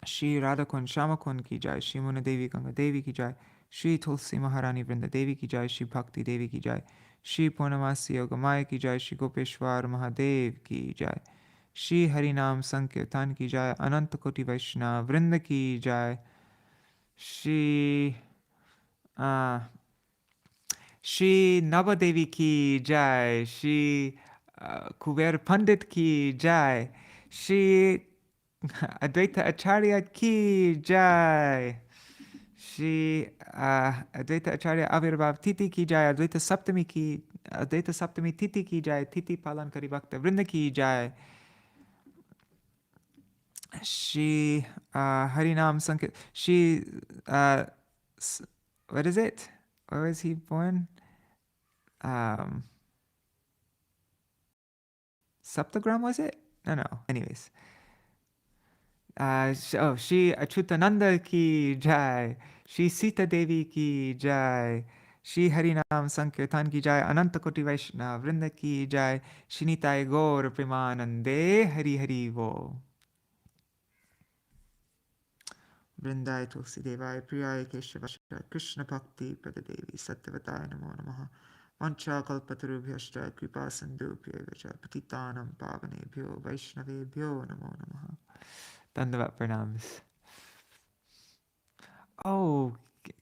श्री राधा कुंड श्याम कुंड की जय। श्री मुन देवी गंगा देवी की जय। श्री तुलसी महारानी वृंद देवी की जय। श्री भक्ति देवी की जय। श्री पूर्णमासी योगमाया की जय। श्री गोपेश्वर महादेव की जय। श्री हरिनाम संकीर्तन की जय। अनंत कोटि वैष्णव वृंद की जय। श्री नवदेवी की जय। श्री कुबेर पंडित की जय। श्री अद्वैत आचार्य की जय। श्री अद्वैत आचार्य आविर्भाव तिथि की जय। अद्वैत सप्तमी तिथि की जय। तिथि पालन करी भक्त वृंद की जय। She Harinam Sankirtan. She what is it? Where was he born? Saptagram, was it? No. Anyways. She Achutananda ki jai. She Sita Devi ki jai. Shri Harinam Sankirtan ki jai. Ananta Koti Vaishnava Vrinda ki jai. Shinitai Gaur Premanande Hari Hari Vo. Vrindai Tulsi Devai Priyai Keshavashta Krishna Bhakti Pradadevi Satyavadaya Namo Namaha Vancha Kalpatarubhyashta Kripa Sandhubhya Vacha Patitanam Pavanebhyo Vaishnavebhyo Namo Namaha. Dandavat Pranams. Oh,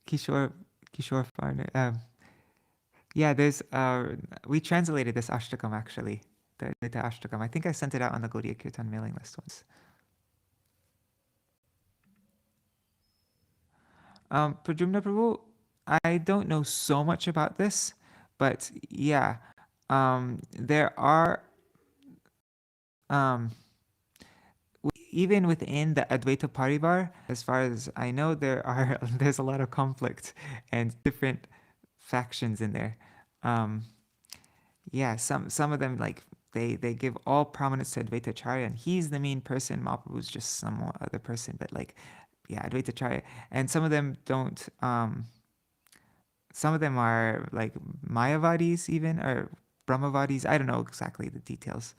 Kishore Farner. Yeah, there's we translated this Ashtakam actually. The Ashtakam. I think I sent it out on the Gaudiya Kirtan mailing list once. Prajumna Prabhu, I don't know so much about this, but yeah, there are, even within the Advaita Parivar, as far as I know, there's a lot of conflict and different factions in there. Yeah, some of them, like, they give all prominence to Advaita Acharya, and he's the main person. Mahaprabhu's just some other person, but like, yeah, Advaita Acharya. And some of them don't, some of them are like Mayavadis even, or Brahmavadis. I don't know exactly the details.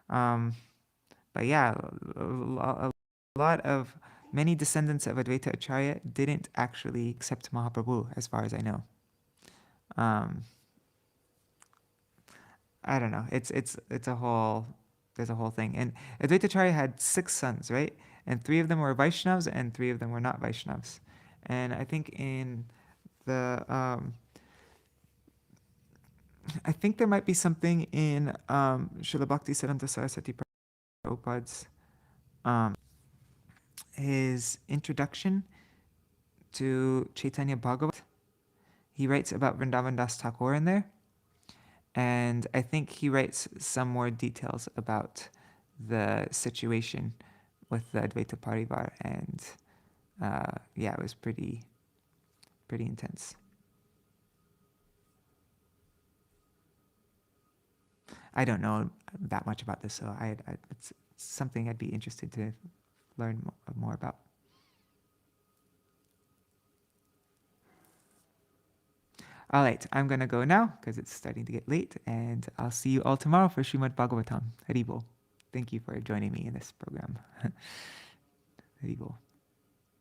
But yeah, a lot of, many descendants of Advaita Acharya didn't actually accept Mahaprabhu, as far as I know. I don't know. It's a whole, there's a whole thing. And Advaita Acharya had 6 sons, right? And 3 of them were Vaishnavas and 3 of them were not Vaishnavas. And I think in the I think there might be something in Srila Bhaktisiddhanta Saraswati Prabhupada's his introduction to Chaitanya Bhagavat. He writes about Vrindavan Das Thakur in there, and I think he writes some more details about the situation with the Advaita Parivar, and yeah, it was pretty intense. I don't know that much about this, so it's something I'd be interested to learn more about. All right, I'm going to go now because it's starting to get late, and I'll see you all tomorrow for Śrīmad Bhagavatam. Haribol. Thank you for joining me in this program. Haribol.